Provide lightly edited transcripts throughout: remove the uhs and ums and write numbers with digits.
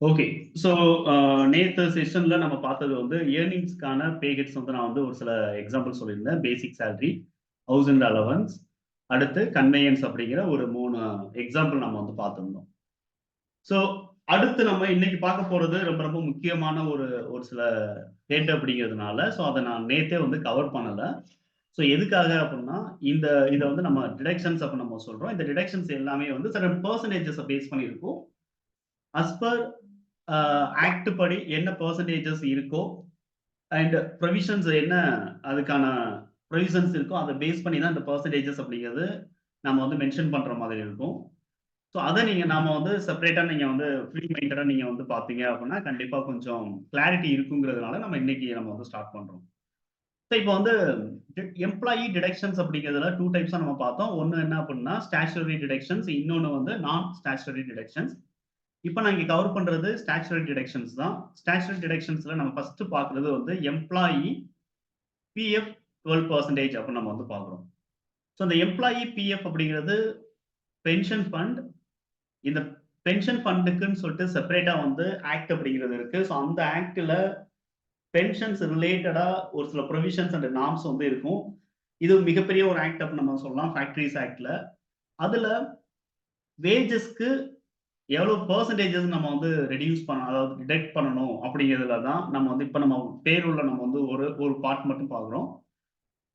Okay. So நேத்து செஷன்ல நம்ம பார்த்தது வந்து ஏர்னிங்ஸ்க்கான பே கெட்ஸ் வந்து நான் வந்து ஒரு சில எக்ஸாம்பிள் சொல்லியிருந்தேன். பேசிக் சேலரி, ஹவுஸ் அண்ட் அலவன்ஸ், அடுத்து கன்வேயன்ஸ் அப்படிங்கிற ஒரு 3 எக்ஸாம்பிள் நம்ம வந்து பார்த்திருந்தோம். ஸோ அடுத்து நம்ம இன்னைக்கு பார்க்க போறது ரொம்ப ரொம்ப முக்கியமான ஒரு ஒரு சில ஹெட் அப்படிங்கிறதுனால, ஸோ அத நான் நேத்தே வந்து கவர் பண்ணல. ஸோ எதுக்காக அப்படின்னா, இந்த இத வந்து நம்ம டிடக்ஷன்ஸ் அப்படின்னு நம்ம சொல்றோம். இந்த டிடக்ஷன்ஸ் எல்லாமே வந்து சர்டன் பெர்சன்டேஜஸ பேஸ் பண்ணி இருக்கும். அஸ் பர் ஆக்ட் படி என்ன பெர்சன்டேஜஸ் இருக்கோ அண்ட் ப்ரொவிஷன்ஸ் என்ன அதுக்கான ப்ரொவிஷன்ஸ் இருக்கோ அதை பேஸ் பண்ணி தான் இந்த பெர்சன்டேஜஸ் அப்படிங்கிறது நம்ம வந்து மென்ஷன் பண்ற மாதிரி இருக்கும். ஸோ அதை நாம வந்து செப்பரேட்டா நீங்க வந்து ஃப்ரீ மைண்டடா நீங்க வந்து பாத்தீங்க அப்படின்னா கண்டிப்பா கொஞ்சம் கிளாரிட்டி இருக்குங்கிறதுனால நம்ம இன்னைக்கு நம்ம வந்து ஸ்டார்ட் பண்றோம். ஸோ இப்போ வந்து எம்ப்ளாயி டிடக்ஷன்ஸ் அப்படிங்கிறதுல 2 டைப்ஸா நம்ம பார்த்தோம். ஒன்னு என்ன அப்படின்னா ஸ்டாச்சுரரி டிடக்ஷன்ஸ், இன்னொன்னு வந்து நான் ஸ்டாச்சுரரி டிடக்ஷன்ஸ். இப்ப நான் இங்க கவர் பண்றது ஸ்டாச்சுரரி டிடக்ஷன்ஸ் தான். ஸ்டாச்சுரரி டிடக்ஷன்ஸ்ல நம்ம ஃபர்ஸ்ட் பார்க்கிறது வந்து எம்ப்ளாயி பிஎஃப் 12% அப்படின்னு நம்ம வந்து பார்க்கிறோம். ஸோ இந்த எம்ப்ளாயி பிஎஃப் அப்படிங்கிறது பென்ஷன் ஃபண்ட். இந்த பென்ஷன் ஃபண்டுக்குன்னு சொல்லிட்டு செப்பரேட்டா வந்து ஆக்ட் அப்படிங்கிறது இருக்கு. ஸோ அந்த ஆக்ட்ல பென்ஷன்ஸ் ரிலேட்டடா ஒரு சில ப்ரொவிஷன்ஸ் அண்ட் நார்ம்ஸ் வந்து இருக்கும். இது மிகப்பெரிய ஒரு ஆக்ட் அப்படின்னு நம்ம சொல்லலாம். ஃபேக்டரிஸ் ஆக்ட்ல. அதுல வேஜஸ்க்கு எவ்வளவு பெர்சன்டேஜஸ் நம்ம வந்து ரெடியூஸ் பண்ண அதாவது டிடெக்ட் பண்ணணும் அப்படிங்கிறதுல தான் நம்ம வந்து இப்ப நம்ம பேரோல்ல நம்ம வந்து ஒரு ஒரு பார்ட் மட்டும் பார்க்குறோம்.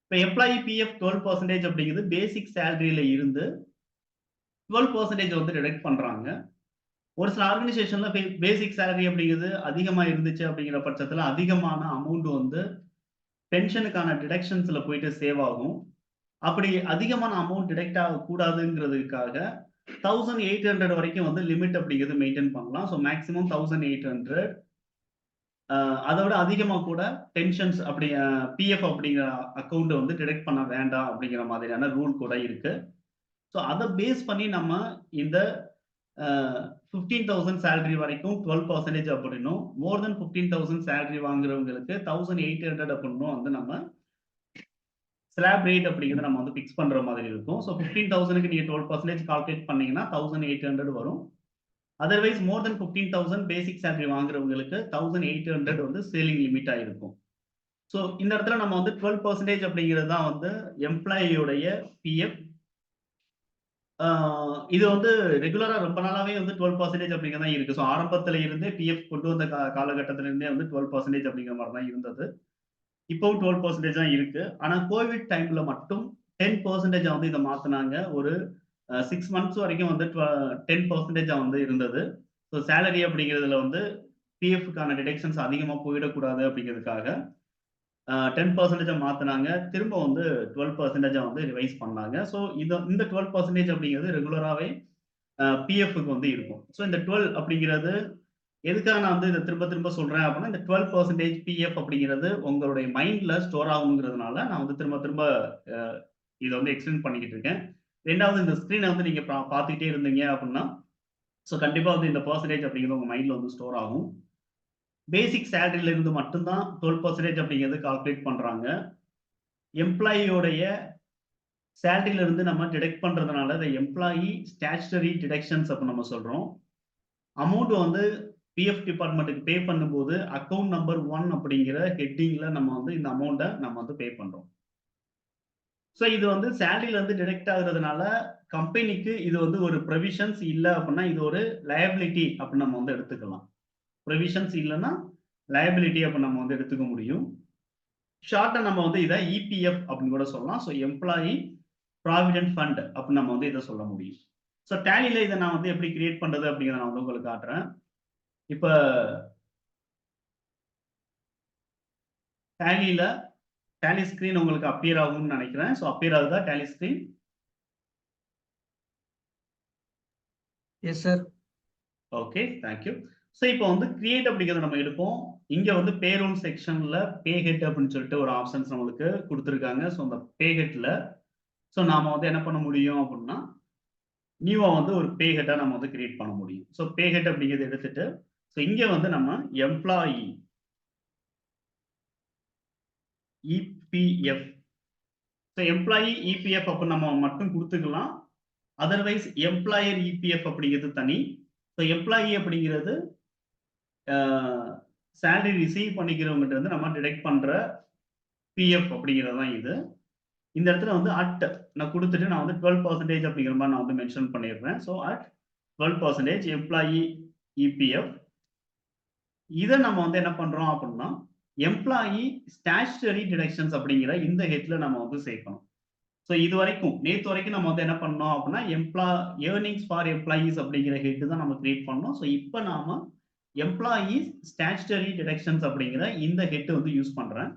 இப்ப எம்ப்ளாயி பிஎஃப் 12% அப்படிங்கிறது பேசிக் சேலரியில இருந்து 12% வந்து டிடெக்ட் பண்றாங்க. ஒரு சில ஆர்கனைசேஷன்ல பேசிக் சேலரி அப்படிங்கிறது அதிகமா இருந்துச்சு அப்படிங்கிற பட்சத்துல அதிகமான அமௌண்ட் வந்து பென்ஷனுக்கான டிடக்ஷன்ஸ்ல போயிட்டு சேவ் ஆகும். அப்படி அதிகமான அமௌண்ட் டிடெக்ட் ஆகக்கூடாதுங்கிறதுக்காக 1800 வரைக்கும் வந்து லிமிட் அப்படிங்கிறது மெயின்டெயின் பண்ணலாம். So maximum 1800. அத விட அதிகமா கூட பென்ஷன்ஸ் அப்படி பிஎஃப் அப்படிங்கிற அக்கவுண்ட் வந்து டிடெக்ட் பண்ண வேண்டாம் அப்படிங்கிற மாதிரியான ரூல் கூட இருக்கு. ஸோ அத பேஸ் பண்ணி நம்ம இந்த 15,000 சேலரி வரைக்கும் 12% அப்படின்னும், மோர் தென் 15,000 சேலரி வாங்குறவங்களுக்கு 1800 அப்படின்னும் வந்து நம்ம ஸ்லாப் ரேட் அப்படிங்கிறத நம்ம வந்து பிக்ஸ் பண்ற மாதிரி இருக்கும். ஸோ 15,000க்கு நீங்க 12% கால்குலேட் பண்ணீங்கன்னா 1800 வரும். அதர்வைஸ் மோர் தென் 15,000 பேசிக் சேலரி வாங்குறவங்களுக்கு 1800 வந்து சேலிங் லிமிட்டா இருக்கும். ஸோ இந்த இடத்துல நம்ம வந்து 12% அப்படிங்கிறது தான் வந்து எம்ப்ளாயியோடைய பிஎஃப். இது வந்து ரெகுலரா ரொம்ப நாளாவே வந்து 12% அப்படிங்கிறது தான் இருக்கு. ஸோ ஆரம்பத்துல இருந்தே பிஎஃப் கொண்டு வந்த காலகட்டத்தில இருந்தே வந்து 12% அப்படிங்கிற மாரி தான் இருந்தது. இப்பவும் 12% தான் இருக்கு. ஆனா கோவிட் டைம்ல மட்டும் 10% வந்து இத மாத்துனாங்க. ஒரு 6 மந்த்ஸ் வரைக்கும் வந்து 10% வந்து இருந்தது. ஸோ சேலரி அப்படிங்கிறதுல வந்து பிஎஃப்க்கான டிடக்ஷன்ஸ் அதிகமா போயிடக்கூடாது அப்படிங்கிறதுக்காக 10% மாத்துனாங்க. திரும்ப வந்து 12% வந்து ரிவைஸ் பண்ணாங்க. ஸோ இந்த 12% அப்படிங்கிறது ரெகுலராவே பிஎஃப்க்கு வந்து இருக்கும். ஸோ இந்த 12 அப்படிங்கிறது எதுக்காக நான் வந்து இத திரும்ப திரும்ப சொல்றேன் அப்படின்னா, இந்த 12% பிஎஃப் அப்படிங்கிறது உங்களுடைய மைண்ட்ல ஸ்டோர் ஆகணுங்கிறதுனால நான் வந்து திரும்ப திரும்ப அ இத வந்து எக்ஸ்டெண்ட் பண்ணிக்கிட்டு இருக்கேன். 2வது இந்த ஸ்க்ரீன வந்து நீங்க பார்த்துக்கிட்டே இருந்தீங்க அப்படின்னா, ஸோ கண்டிப்பா வந்து இந்த பெர்சன்டேஜ் அப்படிங்கிறது உங்க மைண்ட்ல வந்து ஸ்டோர் ஆகும். பேசிக் சேலரில இருந்து மட்டும் தான் 12% அப்படிங்கிறது கால்குலேட் பண்றாங்க. எம்ப்ளாயியோடைய சேலரில இருந்து நம்ம டிடக்ட் பண்றதுனால இத எம்ப்ளாயி ஸ்டாச்சுட்டரி டிடக்ஷன்ஸ் அப்படின்னு நம்ம சொல்றோம். அமௌண்ட் வந்து பிஎஃப் டிபார்ட்மென்ட்க்கு பே பண்ணும்போது அக்கவுண்ட் நம்பர் 1 அப்படிங்கிற ஹெட்டிங்ல நம்ம வந்து இந்த அமௌண்ட்ட நம்ம வந்து பே பண்றோம். ஸோ இது வந்து சேலரில இருந்து டிடக்ட் ஆகுறதுனால கம்பெனிக்கு இது வந்து ஒரு ப்ரொவிஷன்ஸ் இல்ல அப்படின்னா, இது ஒரு லயபிலிட்டி அப்படின்னு நம்ம வந்து எடுத்துக்கலாம். ப்ரொவிஷன்ஸ் இல்லன்னா லயபிலிட்டி அப்படின்னு நம்ம வந்து எடுத்துக்க முடியும். ஷார்ட்டா நம்ம வந்து இத இபிஎஃப் அப்படின்னு கூட சொல்லலாம். ஸோ எம்ப்ளாயி ப்ராவிடென்ட் ஃபண்ட் அப்படின்னு நம்ம வந்து இத சொல்ல முடியும். ஸோ டேலில இத நான் வந்து எப்படி கிரியேட் பண்றது அப்படிங்கிறத நான் வந்து உங்களுக்கு காட்டுறேன். இப்ப டேலில டேலி ஸ்கிரீன் உங்களுக்கு அப்பியர் ஆகும்னு நினைக்கிறேன். ஸோ அப்பியர் ஆகுதா Tally screen? Yes sir. Okay. Thank you. So இப்போ வந்து கிரியேட் அப்படிங்கிறத நம்ம எடுப்போம். இங்க வந்து பேரோல் செக்ஷன்ல பே ஹெட் அப்படின்னு சொல்லிட்டு ஒரு ஆப்ஷன்ஸ் நம்மளுக்கு குடுத்திருக்காங்க. ஸோ அந்த பே ஹெட்ல ஸோ நாம வந்து என்ன பண்ண முடியும் அப்படின்னா, நியூவா வந்து ஒரு பே ஹெட்டா நம்ம வந்து கிரியேட் பண்ண முடியும். ஸோ பே ஹெட் அப்படிங்கிறத எடுத்துட்டு, ஸோ இங்க வந்து நம்ம employee EPF. So employee EPF அப்படின்னு நம்ம மட்டும் குடுத்துக்கலாம். அதர்வைஸ் எம்ப்ளாயர் இபிஎஃப் அப்படிங்கிறது தனி. ஸோ எம்ப்ளாயி அப்படிங்கிறது சேலரி ரிசீவ் பண்ணிக்கிறவங்ககிட்ட இருந்து நம்ம டிடெக்ட் பண்ற பிஎஃப் அப்படிங்கிறது தான் இது. இந்த இடத்துல வந்து நான் கொடுத்துட்டு நான் வந்து 12% அப்படிங்கிற மாதிரி நான் வந்து மென்ஷன் பண்ணிடுறேன். So at 12% employee EPF. இதை நம்ம வந்து என்ன பண்றோம் அப்படின்னா எம்ப்ளாயி ஸ்டாச்சுட்டரி டிடக்ஷன்ஸ் அப்படிங்கிற இந்த ஹெட்ல நம்ம வந்து சேர்க்கணும். ஸோ இது வரைக்கும் நேற்று வரைக்கும் நம்ம வந்து என்ன பண்ணோம் அப்படின்னா ஏர்னிங்ஸ் ஃபார் எம்ப்ளாயீஸ் அப்படிங்கிற ஹெட் தான் நம்ம கிரியேட் பண்ணோம். ஸோ இப்போ நாம எம்ப்ளாயீஸ் ஸ்டாச்சுட்டரி டிடக்ஷன்ஸ் அப்படிங்கிற இந்த ஹெட் வந்து யூஸ் பண்றேன்.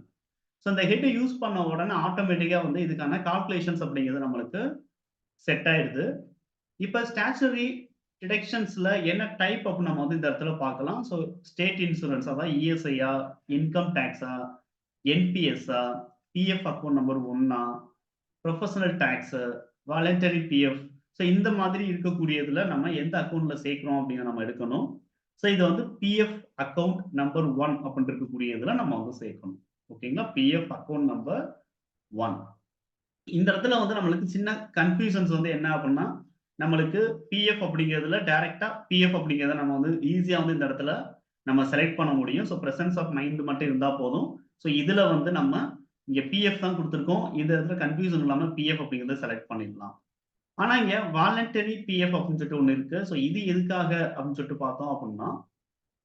ஸோ இந்த ஹெட் யூஸ் பண்ண உடனே ஆட்டோமேட்டிக்கா வந்து இதுக்கான கால்குலேஷன்ஸ் அப்படிங்கிறது நம்மளுக்கு செட் ஆயிடுது. இப்போ ஸ்டாச்சுட்டரி டிடக்ஷன்ஸ்ல என்ன டைப் அப்படின்னு நம்ம வந்து இந்த இடத்துல பார்க்கலாம். ஸோ ஸ்டேட் இன்சூரன்ஸ், அதாவது இஎஸ்ஐயா, இன்கம் டேக்ஸா, என்பிஎஸ்ஆ, PF account number 1, professional tax, voluntary PF. So இந்த மாதிரி இருக்கக்கூடியதுல நம்ம எந்த அக்கௌண்ட்ல சேர்க்கிறோம் அப்படிங்கிற நம்ம எடுக்கணும். ஸோ இது வந்து பிஎஃப் அக்கௌண்ட் நம்பர் 1 அப்படின்னு இருக்கக்கூடியதுல நம்ம வந்து சேர்க்கணும். ஓகேங்களா? PF account number 1. இந்த இடத்துல வந்து நம்மளுக்கு சின்ன கன்ஃபியூஷன்ஸ் வந்து என்ன அப்படின்னா நம்மளுக்கு பிஎஃப் அப்படிங்கிறதுல டைரக்டா பிஎஃப் அப்படிங்கிறத நம்ம வந்து ஈஸியா வந்து இந்த இடத்துல நம்ம செலக்ட் பண்ண முடியும். ஸோ பிரசன்ஸ் ஆஃப் மைண்ட் மட்டும் இருந்தா போதும். ஸோ இதுல வந்து நம்ம இங்க பிஎஃப் தான் கொடுத்துருக்கோம். இந்த இடத்துல கன்ஃபியூஷன் இல்லாம பிஎஃப் அப்படிங்கிறத செலக்ட் பண்ணிடலாம். ஆனா இங்க வாலண்டரி பிஎஃப் அப்படின்னு சொல்லிட்டு ஒண்ணு இருக்கு. ஸோ இது எதுக்காக அப்படின்னு சொல்லிட்டு பார்த்தோம் அப்படின்னா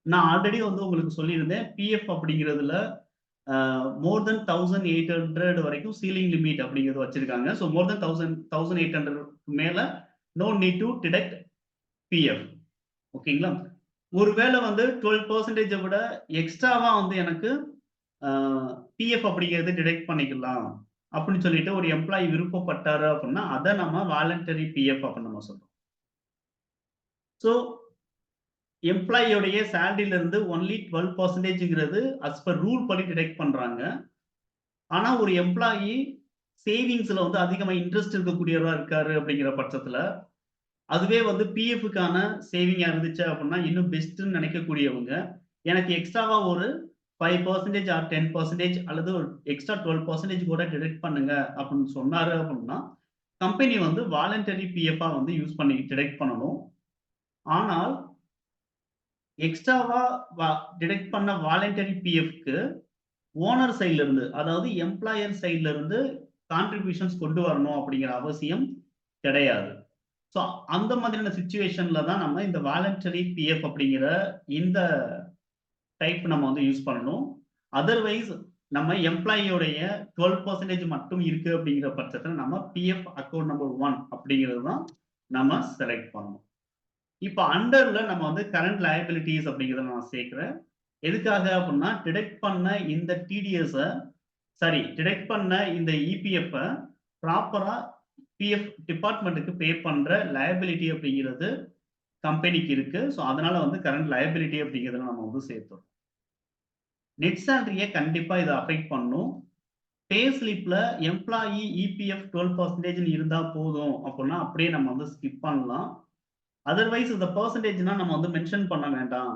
நான் ஆல்ரெடி வந்து உங்களுக்கு சொல்லியிருந்தேன் பிஎஃப் அப்படிங்கிறதுல மோர் தென் 1800 வரைக்கும் சீலிங் லிமிட் அப்படிங்கிறது வச்சிருக்காங்க. ஸோ மோர் தென் 1800 மேல no need to deduct PF. ஓகேங்களா? ஒருவேளை வந்து 12% விட எக்ஸ்ட்ராவா வந்து எனக்கு பிஎஃப் அப்படிங்கிறது டிடெக்ட் பண்ணிக்கலாம் அப்படின்னு சொல்லிட்டு ஒரு எம்ப்ளாயி விருப்பப்பட்டாரு அப்படின்னா அதை நம்ம வாலண்டரி பிஎஃப் அப்படின்னு நம்ம சொல்றோம். ஸோ எம்ப்ளாயியோடைய சேலரியில இருந்து ஒன்லி 12%ங்கிறது அஸ் பர் ரூல் படி டிடெக்ட் பண்றாங்க. ஆனா ஒரு எம்ப்ளாயி சேவிங்ஸ்ல வந்து அதிகமா இன்ட்ரெஸ்ட் இருக்கக்கூடியவரா இருக்காரு அப்படிங்கிற பட்சத்துல அதுவே வந்து பிஎஃப்க்கான சேவிங்கா இருந்துச்சு அப்படின்னா இன்னும் பெஸ்ட்னு நினைக்கக்கூடியவங்க எனக்கு எக்ஸ்ட்ராவா ஒரு 5% ஆர் 10% அல்லது ஒரு எக்ஸ்ட்ரா 12% கூட டிடெக்ட் பண்ணுங்க அப்படின்னு சொன்னாரு அப்படின்னா கம்பெனி வந்து வாலண்டரி பிஎஃப் வந்து யூஸ் பண்ணி டிடெக்ட் பண்ணணும். ஆனால் எக்ஸ்ட்ராவா டிடெக்ட் பண்ண வாலண்டரி பிஎஃப்க்கு ஓனர் சைட்ல இருந்து, அதாவது எம்ப்ளாயர் சைட்ல இருந்து கான்ட்ரிபியூஷன்ஸ் கொண்டு வரணும் அப்படிங்கிற அவசியம் கிடையாது. ஸோ அந்த மாதிரியான சிச்சுவேஷன்ல தான் நம்ம இந்த வாலண்டரி பிஎஃப் அப்படிங்கிற இந்த டைப் நம்ம வந்து யூஸ் பண்ணணும். அதர்வைஸ் நம்ம எம்ப்ளாயியோடைய 12% மட்டும் இருக்கு அப்படிங்கிற பட்சத்தில் நம்ம பிஎஃப் அக்கௌண்ட் நம்பர் 1 அப்படிங்கிறது தான் நம்ம செலக்ட் பண்ணணும். இப்போ அண்டர்ல நம்ம வந்து கரண்ட் லயபிலிட்டிஸ் அப்படிங்கிறத நான் சேர்க்கிறேன். எதுக்காக அப்படின்னா டிடெக்ட் பண்ண இந்த டிடெக்ட் பண்ண இந்த இபிஎஃப் ப்ராப்பரா பிஎஃப் டிபார்ட்மெண்ட்டுக்கு பே பண்ற லயபிலிட்டி அப்படிங்கிறது கம்பெனிக்கு இருக்கு. ஸோ அதனால வந்து கரண்ட் லயபிலிட்டி அப்படிங்கிறத நம்ம வந்து சேர்த்தோம். நெட் சேலரியை கண்டிப்பா இதை அஃபெக்ட் பண்ணும். பே ஸ்லிப்ல எம்ப்ளாயி இபிஎஃப் 12% இருந்தா போதும் அப்படின்னா அப்படியே நம்ம வந்து ஸ்கிப் பண்ணலாம். அதர்வைஸ் இந்த பெர்சன்டேஜ்னா நம்ம வந்து மென்ஷன் பண்ண வேண்டாம்.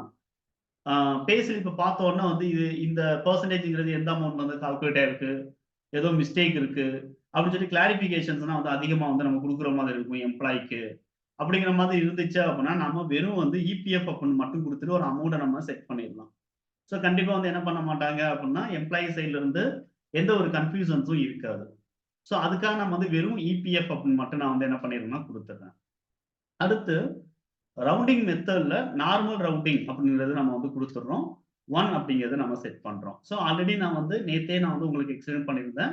பே ஸ்லிப் பார்த்த உடனே வந்து இந்த பெர்சன்டேஜ்ங்கிறது எந்த அமௌண்ட் வந்து கால்குலேட் ஆயிருக்கு, ஏதோ மிஸ்டேக் இருக்கு அப்படின்னு சொல்லி கிளாரிபிகேஷன்ஸ்னா வந்து அதிகமா வந்து நம்ம கொடுக்குற மாதிரி இருக்கும் எம்ப்ளாய்க்கு. அப்படிங்கிற மாதிரி இருந்துச்சு அப்படின்னா நம்ம வெறும் வந்து இபிஎஃப் அப்படின்னு மட்டும் கொடுத்துட்டு ஒரு அமௌண்ட்டை நம்ம செட் பண்ணிடலாம். ஸோ கண்டிப்பா வந்து என்ன பண்ண மாட்டாங்க அப்படின்னா எம்ப்ளாயி சைட்ல இருந்து எந்த ஒரு கன்ஃபியூஷன்ஸும் இருக்காது. ஸோ அதுக்காக நம்ம வந்து வெறும் இபிஎஃப் அப்படின்னு மட்டும் நான் வந்து என்ன பண்ணிடுறேன்னா கொடுத்துட்றேன். அடுத்து ரவுண்டிங் மெத்தட்ல நார்மல் ரவுண்டிங் அப்படிங்கிறது நம்ம வந்து கொடுத்துடுறோம். 1 அப்படிங்கிறத நம்ம செட் பண்றோம். ஸோ ஆல்ரெடி நான் வந்து உங்களுக்கு எக்ஸ்பிளைன் பண்ணியிருந்தேன்.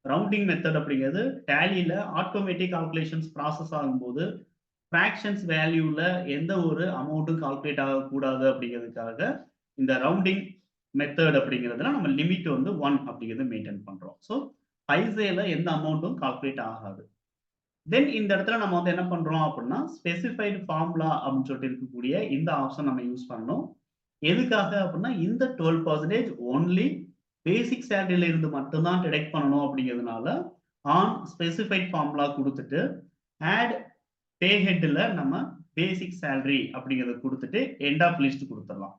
ரவுண்டிங் மெத்தட் அப்படிங்கிறது டேலியில ஆட்டோமேட்டிக் கால்குலேஷன்ஸ் ப்ராசஸ் ஆகும்போது ஃபிராக்ஷன்ஸ் வேல்யூல எந்த ஒரு அமௌண்ட்டும் கால்குலேட் ஆகக்கூடாது அப்படிங்கிறதுக்காக இந்த ரவுண்டிங் மெத்தட் அப்படிங்கிறதுல நம்ம லிமிட் வந்து 1 அப்படிங்கிறது மெயின்டைன் பண்றோம். ஸோ பைசேல எந்த அமௌண்ட்டும் கால்குலேட் ஆகாது. தென் இந்த இடத்துல நம்ம வந்து என்ன பண்றோம் அப்படின்னா ஸ்பெசிஃபைடு ஃபார்முலா அப்படின்னு சொல்லிட்டு இருக்கக்கூடிய இந்த ஆப்ஷன் நம்ம யூஸ் பண்ணணும். எதுக்காக அப்படின்னா இந்த 12% ஒன்லி பேசிக் சேலரியில இருந்து மட்டும்தான் டிடெக்ட் பண்ணணும் அப்படிங்கிறதுனால ஆன் ஸ்பெசிஃபைட் ஃபார்முலா கொடுத்துட்டு ஆட் பே ஹெட்ல நம்ம பேசிக் சேலரி அப்படிங்கிறத கொடுத்துட்டு எண்ட் ஆஃப் லிஸ்ட் கொடுத்துடலாம்.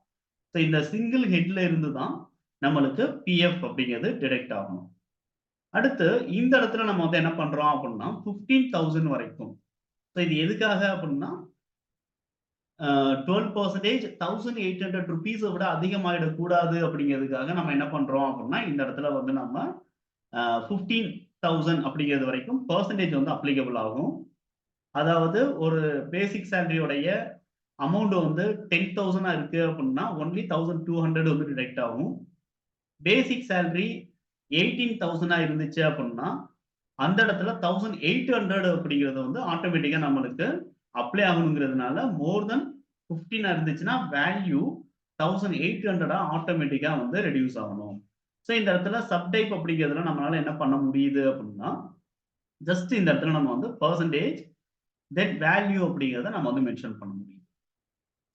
ஸோ இந்த சிங்கிள் ஹெட்ல இருந்து தான் நம்மளுக்கு பிஎஃப் அப்படிங்கிறது டிடெக்ட் ஆகணும். அடுத்து இந்த இடத்துல நம்ம வந்து என்ன பண்றோம் அப்படின்னா 15,000 வரைக்கும். ஸோ இது எதுக்காக அப்படின்னா 12% 1800 ருபீஸை விட அதிகமாயிடக்கூடாது அப்படிங்கிறதுக்காக நம்ம என்ன பண்றோம் அப்படின்னா இந்த இடத்துல வந்து நம்ம 15,000 அப்படிங்கிறது வரைக்கும் பெர்சன்டேஜ் வந்து அப்ளிகபிள் ஆகும். அதாவது ஒரு பேசிக் சேலரியோடைய அமௌண்ட் வந்து 10,000 இருக்கு அப்படின்னா ஒன்லி 1,200 வந்து டிடெக்ட் ஆகும். பேசிக் சேலரி 18,000 இருந்துச்சு அப்படின்னா அந்த இடத்துல 1,800 அப்படிங்கிறது வந்து ஆட்டோமேட்டிக்கா நம்மளுக்கு அப்ளை ஆகணுங்கிறதுனால மோர் தென் 15 இருந்துச்சுன்னா வேல்யூ 1,800 ஆட்டோமேட்டிக்கா வந்து ரெடியூஸ் ஆகணும். ஸோ இந்த இடத்துல சப்டைப் அப்படிங்கிறதுல நம்மளால என்ன பண்ண முடியுது அப்படின்னா ஜஸ்ட் இந்த இடத்துல நம்ம வந்து பர்சன்டேஜ் தட் வேல்யூ அப்படிங்கிறத நம்ம வந்து மென்ஷன் பண்ண முடியும்.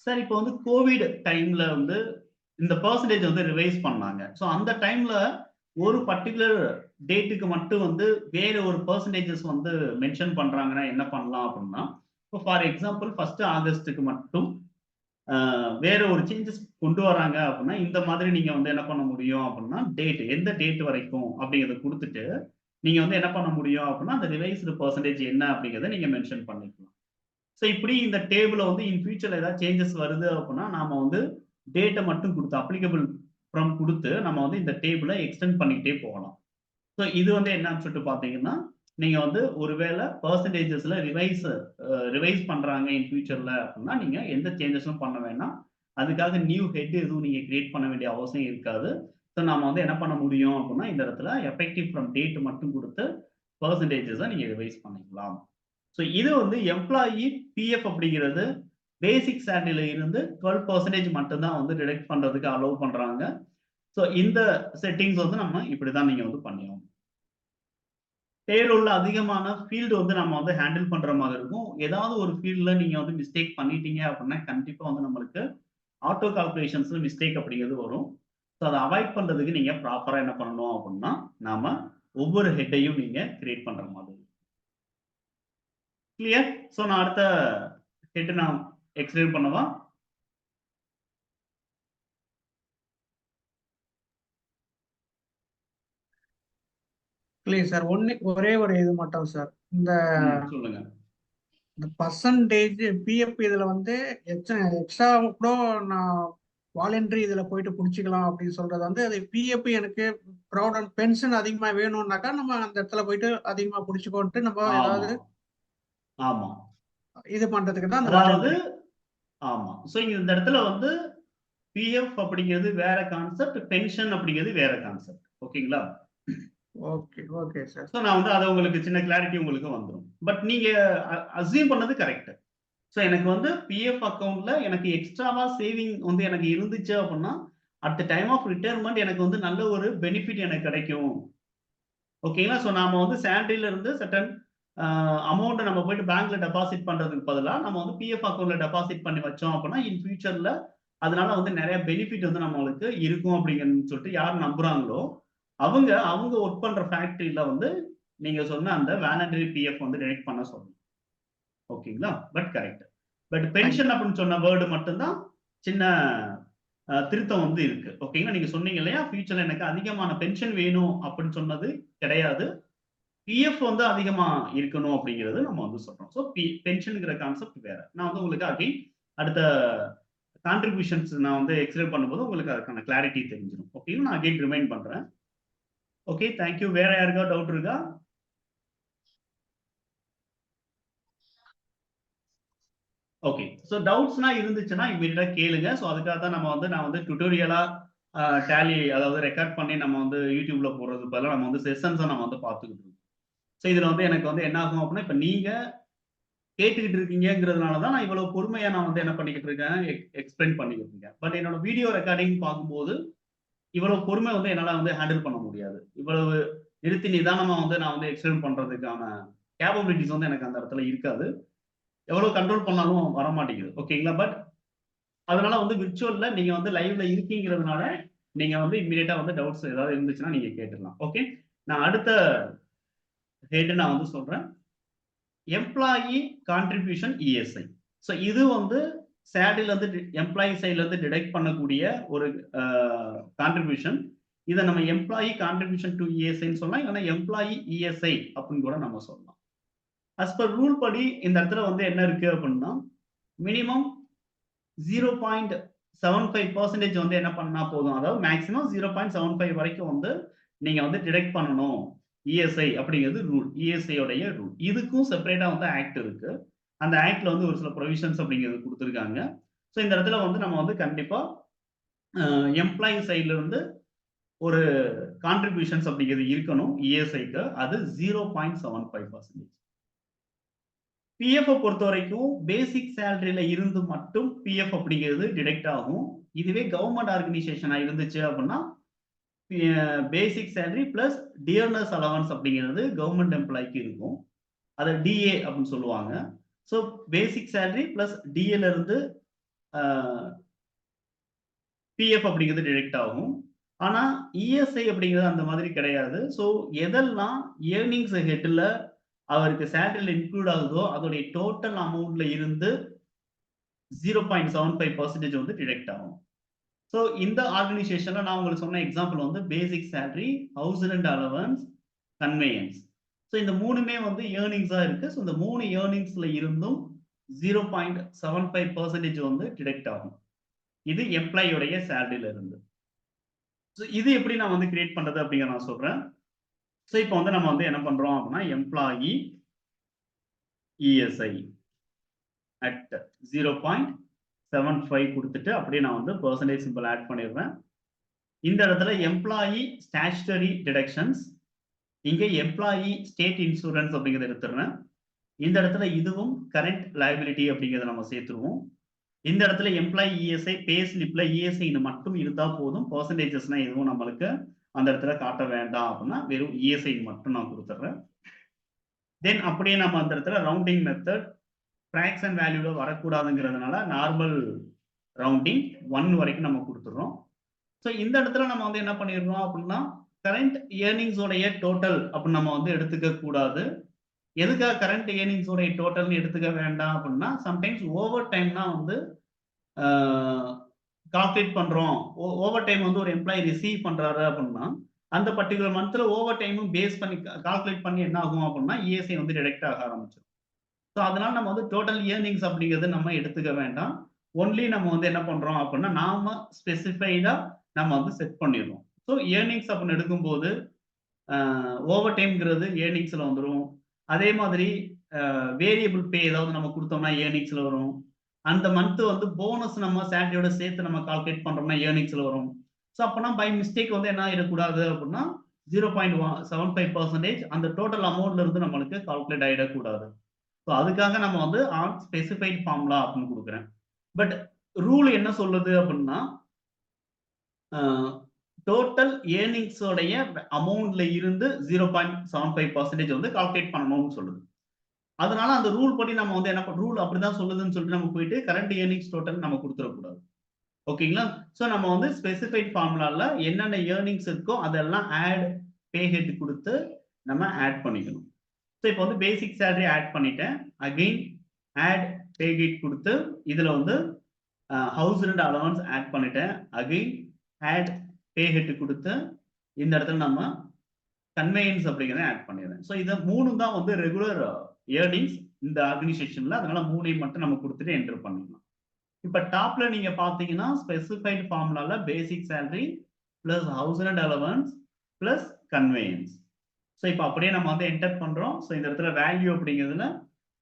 சார் இப்போ வந்து கோவிட் டைம்ல வந்து இந்த பர்சன்டேஜ் வந்து ரிவைஸ் பண்ணாங்க. ஸோ அந்த டைம்ல ஒரு பர்ட்டிகுலர் டேட்டுக்கு மட்டும் வந்து வேற ஒரு பெர்சன்டேஜஸ் வந்து மென்ஷன் பண்றாங்கன்னா என்ன பண்ணலாம் அப்படின்னா, இப்போ ஃபார் எக்ஸாம்பிள் 1 ஆகஸ்ட்டுக்கு மட்டும் வேற ஒரு சேஞ்சஸ் கொண்டு வராங்க அப்படின்னா, இந்த மாதிரி நீங்க வந்து என்ன பண்ண முடியும் அப்படின்னா, டேட் எந்த டேட் வரைக்கும் அப்படிங்கிறத குடுத்துட்டு, நீங்க வந்து என்ன பண்ண முடியும் அப்படின்னா, அந்த ரிவைஸ்டு பெர்சன்டேஜ் என்ன அப்படிங்கிறத நீங்க மென்ஷன் பண்ணிக்கலாம். ஸோ இப்படி இந்த டேபிள்ல வந்து இன் ஃபியூச்சர்ல ஏதாவது சேஞ்சஸ் வருது அப்படின்னா, நாம வந்து டேட்ட மட்டும் குடுத்து அப்ளிகபிள் ஃப்ரம் குடுத்து நம்ம வந்து இந்த டேபிள எக்ஸ்டெண்ட் பண்ணிக்கிட்டே போகலாம். ஸோ இது வந்து என்னன்னு சொல்லிட்டு பார்த்தீங்கன்னா, நீங்க வந்து ஒருவேள பெர்சன்டேஜஸ்ல ரிவைஸ் பண்றாங்க இன் ஃபியூச்சர்ல அப்படின்னா, நீங்க எந்த சேஞ்சஸும் பண்ண வேண்டாம். அதுக்காக நியூ ஹெட் எதுவும் நீங்க கிரியேட் பண்ண வேண்டிய அவசியம் இருக்காது. ஸோ நாம வந்து என்ன பண்ண முடியும் அப்படின்னா, இந்த இடத்துல எஃபெக்டிவ் ஃப்ரம் டேட் மட்டும் குடுத்து பெர்சன்டேஜஸ நீங்க ரிவைஸ் பண்ணிக்கலாம். ஸோ இது வந்து எம்ப்ளாயி பிஎஃப் அப்படிங்கிறது பேசிக் சேலரியில இருந்து 12% மட்டும் தான் வந்து டிடக்ட் பண்றதுக்கு அலோவ் பண்றாங்க. ஸோ இந்த செட்டிங்ஸ் வந்து நம்ம இப்படிதான் நீங்க வந்து பண்ணியாகணும். பேரோல்ல அதிகமான ஃபீல்டு வந்து நம்ம வந்து ஹேண்டில் பண்ற மாதிரி இருக்கும். ஏதாவது ஒரு ஃபீல்ட்ல நீங்க வந்து மிஸ்டேக் பண்ணிட்டீங்க அப்படின்னா, கண்டிப்பா வந்து நம்மளுக்கு ஆட்டோ கால்குலேஷன்ஸ்ல மிஸ்டேக் அப்படிங்கிறது வரும். ஸோ அத அவாய்ட் பண்றதுக்கு நீங்க ப்ராப்பரா என்ன பண்ணணும் அப்படின்னா, நாம ஒவ்வொரு ஹெட்டையும் நீங்க கிரியேட் பண்ற மாதிரி. கிளியர்? ஸோ நான் அடுத்த ஹெட் நான் எக்ஸ்பிளைன் பண்ணவா? இல்லைங்க சார், ஒரே ஒரு இது மட்டும் சார். இந்த சொல்லுங்க. பர்சன்டேஜ் பிஎஃப் இதுல வந்து எக்ஸ்ட்ரா கூட நான் வாலண்டரி இதுல போயிட்டு புடிச்சுக்கலாம் அப்படின்னு சொல்றது வந்து அது பிஎஃப் எனக்கு ப்ராவிடன்ட் பென்ஷன் அதிகமா வேணும்னாக்கா நம்ம அந்த இடத்துல போயிட்டு அதிகமா புடிச்சுக்கோன்ட்டு நம்ம ஆமா, ஏதாவது ஆமா. இது பண்றதுக்கு தான் அந்த அதாவது வாலண்டரி. ஆமா. ஸோ இந்த இடத்துல வந்து பிஎஃப் அப்படிங்கிறது வேற கான்செப்ட், பென்ஷன் அப்படிங்கிறது வேற கான்செப்ட். ஓகேங்களா? Okay okay sir. ஸோ நான் வந்து அத உங்களுக்கு சின்ன கிளாரிட்டி உங்களுக்கு வந்துரும். பட் நீங்க அஸ்யூம் பண்ணது கரெக்ட். ஸோ எனக்கு வந்து பிஎஃப் அக்கவுண்ட்ல எனக்கு எக்ஸ்ட்ராவா சேவிங் வந்து எனக்கு இருந்துச்சு அப்படின்னா, at the time of retirement எனக்கு வந்து நல்ல ஒரு பெனிஃபிட் எனக்கு கிடைக்கும். ஓகேங்களா? ஸோ நாம வந்து சேலரில இருந்து சர்டன் அமௌண்ட் நம்ம போயிட்டு பேங்க்ல டெபாசிட் பண்றதுக்கு பதிலா, நம்ம வந்து பிஎஃப் அக்கவுண்ட்ல டெபாசிட் பண்ணி வச்சோம் அப்படின்னா, இன் ஃபியூச்சர்ல அதனால வந்து நெறைய பெனிஃபிட் வந்து நம்மளுக்கு இருக்கும் அப்படிங்கன்னு சொல்லிட்டு யார் நம்புறாங்களோ, அவங்க வொர்க் பண்ற ஃபேக்டரில வந்து நீங்க சொன்ன அந்த வாலண்டரி பிஎஃப் வந்து டிடக்ட் பண்ண சொல்லணும். ஓகேங்களா? But correct. பட் பென்ஷன் அப்படின்னு சொன்ன வேர்ட் மட்டும் தான் சின்ன திருத்தம் வந்து இருக்கு. ஓகேங்களா? நீங்க சொன்னீங்க இல்லையா? ஃபியூச்சர்ல எனக்கு அதிகமான பென்ஷன் வேணும் அப்படின்னு சொன்னது கிடையாது. பிஎஃப் வந்து அதிகமா இருக்கணும் அப்படிங்கிறது நம்ம வந்து சொல்றோம். ஸோ பென்ஷன்ங்கிற கான்செப்ட் வேற. நான் வந்து உங்களுக்கு அகைன் அடுத்த கான்ட்ரிபியூஷன்ஸ் நான் வந்து எக்ஸ்பிளைன் பண்ணும்போது உங்களுக்கு அதுக்கான கிளாரிட்டி தெரிஞ்சிடும். ஓகேங்களா? நான் அகைன் ரிமைண்ட் பண்றேன். Okay, thank you. வேற யாருக்காவது டவுட் இருக்கா? ஓகே. ஸோ டவுட்ஸ்லாம் இருந்துச்சுன்னா இம்மீடியட்டா கேளுங்க. ஸோ அதுக்காக தான் நான் வந்து டியூட்டோரியலா டேலி அதாவது ரெக்கார்ட் பண்ணி நம்ம வந்து YouTubeல போடுறதுக்கு பதிலா நம்ம வந்து செஷன்ஸா நம்ம வந்து பார்த்துக்கிட்டு இருக்கோம். ஸோ இதுல வந்து எனக்கு வந்து என்ன ஆகும் அப்படின்னா, இப்ப நீங்க கேட்டுக்கிட்டு இருக்கீங்கங்கிறதுனால தான் நான் இவ்வளவு பொறுமையா நான் வந்து என்ன பண்ணிக்கிட்டு இருக்கேன், எக்ஸ்பிளைன் பண்ணிக்கிட்டு இருக்கேன். பட் என்னோட வீடியோ ரெக்கார்டிங் பார்க்கும்போது, இவ்வளவு பொறுமை வந்து என்னால வந்து ஹேண்டில் பண்ண முடியாது. இவ்வளவு நிறுத்தி நிதானமா வந்து நான் வந்து எக்ஸ்பிளைன் பண்றதுக்கான கேப்பபிலிட்டீஸ் வந்து எனக்கு அந்த இடத்துல இருக்காது. எவ்வளவு கண்ட்ரோல் பண்ணாலும் வரமாட்டேங்குது. ஓகேங்களா? பட் அதனால வந்து விர்ச்சுவல்ல நீங்க வந்து லைவ்ல இருக்கீங்கிறதுனால, நீங்க வந்து இம்மீடியட்டா வந்து டவுட்ஸ் ஏதாவது இருந்துச்சுன்னா நீங்க கேட்டுறலாம். ஓகே. நான் அடுத்த ஹெட் நான் வந்து சொல்றேன். Employee contribution ESI. ஸோ இது வந்து சேலரில இருந்து எம்ப்ளாயி சைட்ல இருந்து டிடக்ட் பண்ணக்கூடிய ஒரு கான்ட்ரிபியூஷன். இத நம்ம எம்ப்ளாயி கான்ட்ரிபியூஷன் டூ இஎஸ்ஐன்னு சொல்லலாம். இல்லன்னா எம்ப்ளாயி இஎஸ்ஐ அப்படின்னு கூட நம்ம சொல்லலாம். அஸ் பர் ரூல் படி இந்த இடத்துல வந்து என்ன இருக்கு அப்படின்னா, மினிமம் 0.75% வந்து என்ன பண்ணா போதும், அதாவது மேக்ஸிமம் 0.75 வரைக்கும் வந்து நீங்க வந்து டிடெக்ட் பண்ணணும். இஎஸ்ஐ அப்படிங்கிறது ரூல். இஎஸ்ஐ உடைய ரூல். இதுக்கும் செப்பரேட்டா வந்து ஆக்ட் இருக்கு. அந்த ஆக்ட்ல வந்து ஒரு சில ப்ரொவிஷன்ஸ் அப்படிங்கிறது குடுத்திருக்காங்க. ஸோ இந்த இடத்துல வந்து நம்ம வந்து கண்டிப்பா எம்ப்ளாயி சைட்ல இருந்து ஒரு கான்ட்ரிபியூஷன்ஸ் அப்படிங்கிறது இருக்கணும் இஎஸ்ஐக்கு. அது 0.75%. பிஎஃப் பொறுத்த வரைக்கும் பேசிக் சேலரியில இருந்து மட்டும் பிஎஃப் அப்படிங்கிறது டிடெக்ட் ஆகும். இதுவே கவர்மெண்ட் ஆர்கனைசேஷனா இருந்துச்சு அப்படின்னா பேசிக் சேலரி பிளஸ் டியர்னஸ் அலவன்ஸ் அப்படிங்கிறது கவர்மெண்ட் எம்ப்ளாய்க்கு இருக்கும். அதை டிஏ அப்படின்னு சொல்லுவாங்க. ஸோ பேசிக் சேலரி பிளஸ் டிஏல இருந்து பிஎஃப் அப்படிங்கிறது டிடெக்ட் ஆகும். ஆனா இஎஸ்ஐ அப்படிங்கிறது அந்த மாதிரி கிடையாது. ஸோ எதெல்லாம் ஏர்னிங்ஸ் ஹெட்ல அவருக்கு சேலரியில் இன்க்ளூட் ஆகுதோ அதோடைய டோட்டல் அமௌண்ட்ல இருந்து 0.75% வந்து டிடெக்ட் ஆகும். ஸோ இந்த ஆர்கனைசேஷன்ல நான் உங்களுக்கு சொன்ன எக்ஸாம்பிள் வந்து பேசிக் salary, house rent allowance, conveyance. So இந்த மூணுமே வந்து ஏர்னிங்ஸா இருக்கு. ஸோ இந்த 3 ஏர்னிங்ஸ்ல இருந்தும் 0.75% வந்து டிடெக்ட் ஆகும். இது எம்ப்ளாயியோடைய சேலரியில இருந்து. ஸோ இது எப்படி நான் வந்து கிரியேட் பண்றது அப்படிங்கிற நான் சொல்றேன். ஸோ இப்போ வந்து நம்ம வந்து என்ன பண்றோம் அப்படின்னா எம்ப்ளாயி இஎஸ்ஐ அட் 0.75 கொடுத்துட்டு அப்படியே நான் வந்து பெர்சன்டேஜ் சிம்பிள் ஆட் பண்ணிடுறேன். இந்த இடத்துல எம்ப்ளாயி ஸ்டாச்சுட்டரி டிடக்ஷன்ஸ், இங்க எம்ப்ளாயி ஸ்டேட் இன்சூரன்ஸ் அப்படிங்கிறத எடுத்துடுறேன். இந்த இடத்துல இதுவும் கரண்ட் லைபிலிட்டி அப்படிங்கிறத நம்ம சேர்த்துருவோம். இந்த இடத்துல எம்ப்ளாயி இஎஸ்ஐ பே ஸ்லிப்ல இஎஸ்ஐ மட்டும் இருந்தா போதும். பெர்சன்டேஜஸ்னா எதுவும் நம்மளுக்கு அந்த இடத்துல காட்ட வேண்டாம் அப்படின்னா வெறும் இஎஸ்ஐ மட்டும் நான் கொடுத்துட்றேன். தென் அப்படியே நம்ம அந்த இடத்துல ரவுண்டிங் மெத்தட் ஃபிராக்ஷன் வேல்யூல வரக்கூடாதுங்கிறதுனால நார்மல் ரவுண்டிங் 1 வரைக்கும் நம்ம கொடுத்துடுறோம். ஸோ இந்த இடத்துல நம்ம வந்து என்ன பண்ணிடுறோம் அப்படின்னா கரண்ட் ஏர்னிங்ஸோடைய டோட்டல் அப்படின்னு நம்ம வந்து எடுத்துக்க கூடாது. எதுக்காக கரண்ட் ஏர்னிங்ஸோடைய டோட்டல்னு எடுத்துக்க வேண்டாம் அப்படின்னா சம்டைம்ஸ் ஓவர் டைம்னா வந்து கால்குலேட் பண்றோம். ஓவர் டைம் வந்து ஒரு எம்ப்ளாயி ரிசீவ் பண்றாரு அப்படின்னா அந்த பர்டிகுலர் மந்த்ல ஓவர் டைமும் பேஸ் பண்ணி கால்குலேட் பண்ணி என்ன ஆகும் அப்படின்னா இஎஸ்ஐ வந்து டிடெக்ட் ஆக ஆரம்பிச்சிடும். ஸோ அதனால நம்ம வந்து டோட்டல் ஏர்னிங்ஸ் அப்படிங்கிறது நம்ம எடுத்துக்க வேண்டாம். ஒன்லி நம்ம வந்து என்ன பண்றோம் அப்படின்னா நாம ஸ்பெசிஃபைடா நம்ம வந்து செட் பண்ணிடுறோம். ஸோ ஏர்னிங்ஸ் அப்படின்னு எடுக்கும்போது ஓவர் டைம்ங்கிறது ஏர்னிங்ஸ்ல வந்துடும். அதே மாதிரி வேரியபிள் பே ஏதாவது நம்ம கொடுத்தோம்னா ஏர்னிங்ஸ்ல வரும். அந்த மந்த் வந்து போனஸ் நம்ம சேலரியோட சேர்த்து நம்ம கால்குலேட் பண்றோம்னா ஏர்னிங்ஸ்ல வரும். ஸோ அப்போனா பை மிஸ்டேக் வந்து என்ன ஆயிடக்கூடாது அப்படின்னா 0.75% அந்த டோட்டல் அமௌண்ட்ல இருந்து நம்மளுக்கு கால்குலேட் ஆயிடக்கூடாது. ஸோ அதுக்காக நம்ம வந்து ஆன் ஸ்பெசிஃபைட் ஃபார்முலா அப்படின்னு கொடுக்குறேன். பட் ரூல் என்ன சொல்லுது அப்படின்னா டோட்டல் ஏர்னிங்ஸோடைய அமௌண்ட்ல இருந்து 0.75% வந்து கால்குலேட் பண்ணணும்னு சொல்லுது. அதனால அந்த ரூல் படி நம்ம வந்து என்ன ரூல் அப்படிதான் சொல்லுதுன்னு சொல்லிட்டு நம்ம போயிட்டு கரண்ட் ஏர்னிங்ஸ் டோட்டல் நம்ம கொடுத்துடக்கூடாது. ஓகேங்களா? ஸோ நம்ம வந்து ஸ்பெசிஃபைட் ஃபார்முலால என்னென்ன ஏர்னிங்ஸ் இருக்கோ அதெல்லாம் ஆட் பே ஹெட் கொடுத்து நம்ம ஆட் பண்ணிக்கணும். ஸோ இப்போ வந்து பேசிக் சேலரி ஆட் பண்ணிட்டேன். அகெயின் ஆட் பே ஹெட் கொடுத்து இதுல வந்து ஹவுஸ் ரெண்ட் அலவன்ஸ் ஆட் பண்ணிட்டேன். அகெயின் ஆட் பே ஹெட் கொடுத்து இந்த இடத்துல நம்ம கன்வேயன்ஸ் அப்படிங்கிறத ஆட் பண்ணிடுறேன். ஸோ இதை 3 தான் வந்து ரெகுலர் ஏர்னிங்ஸ் இந்த ஆர்கனைசேஷன்ல. அதனால 3 மட்டும் நம்ம கொடுத்துட்டு என்டர் பண்ணிக்கலாம். இப்ப டாப்ல நீங்க பாத்தீங்கன்னா ஸ்பெசிஃபைட் ஃபார்முலால basic salary plus house rent allowance plus conveyance. So இப்போ அப்படியே நம்ம வந்து என்டர் பண்றோம். ஸோ இந்த இடத்துல வேல்யூ அப்படிங்கிறதுல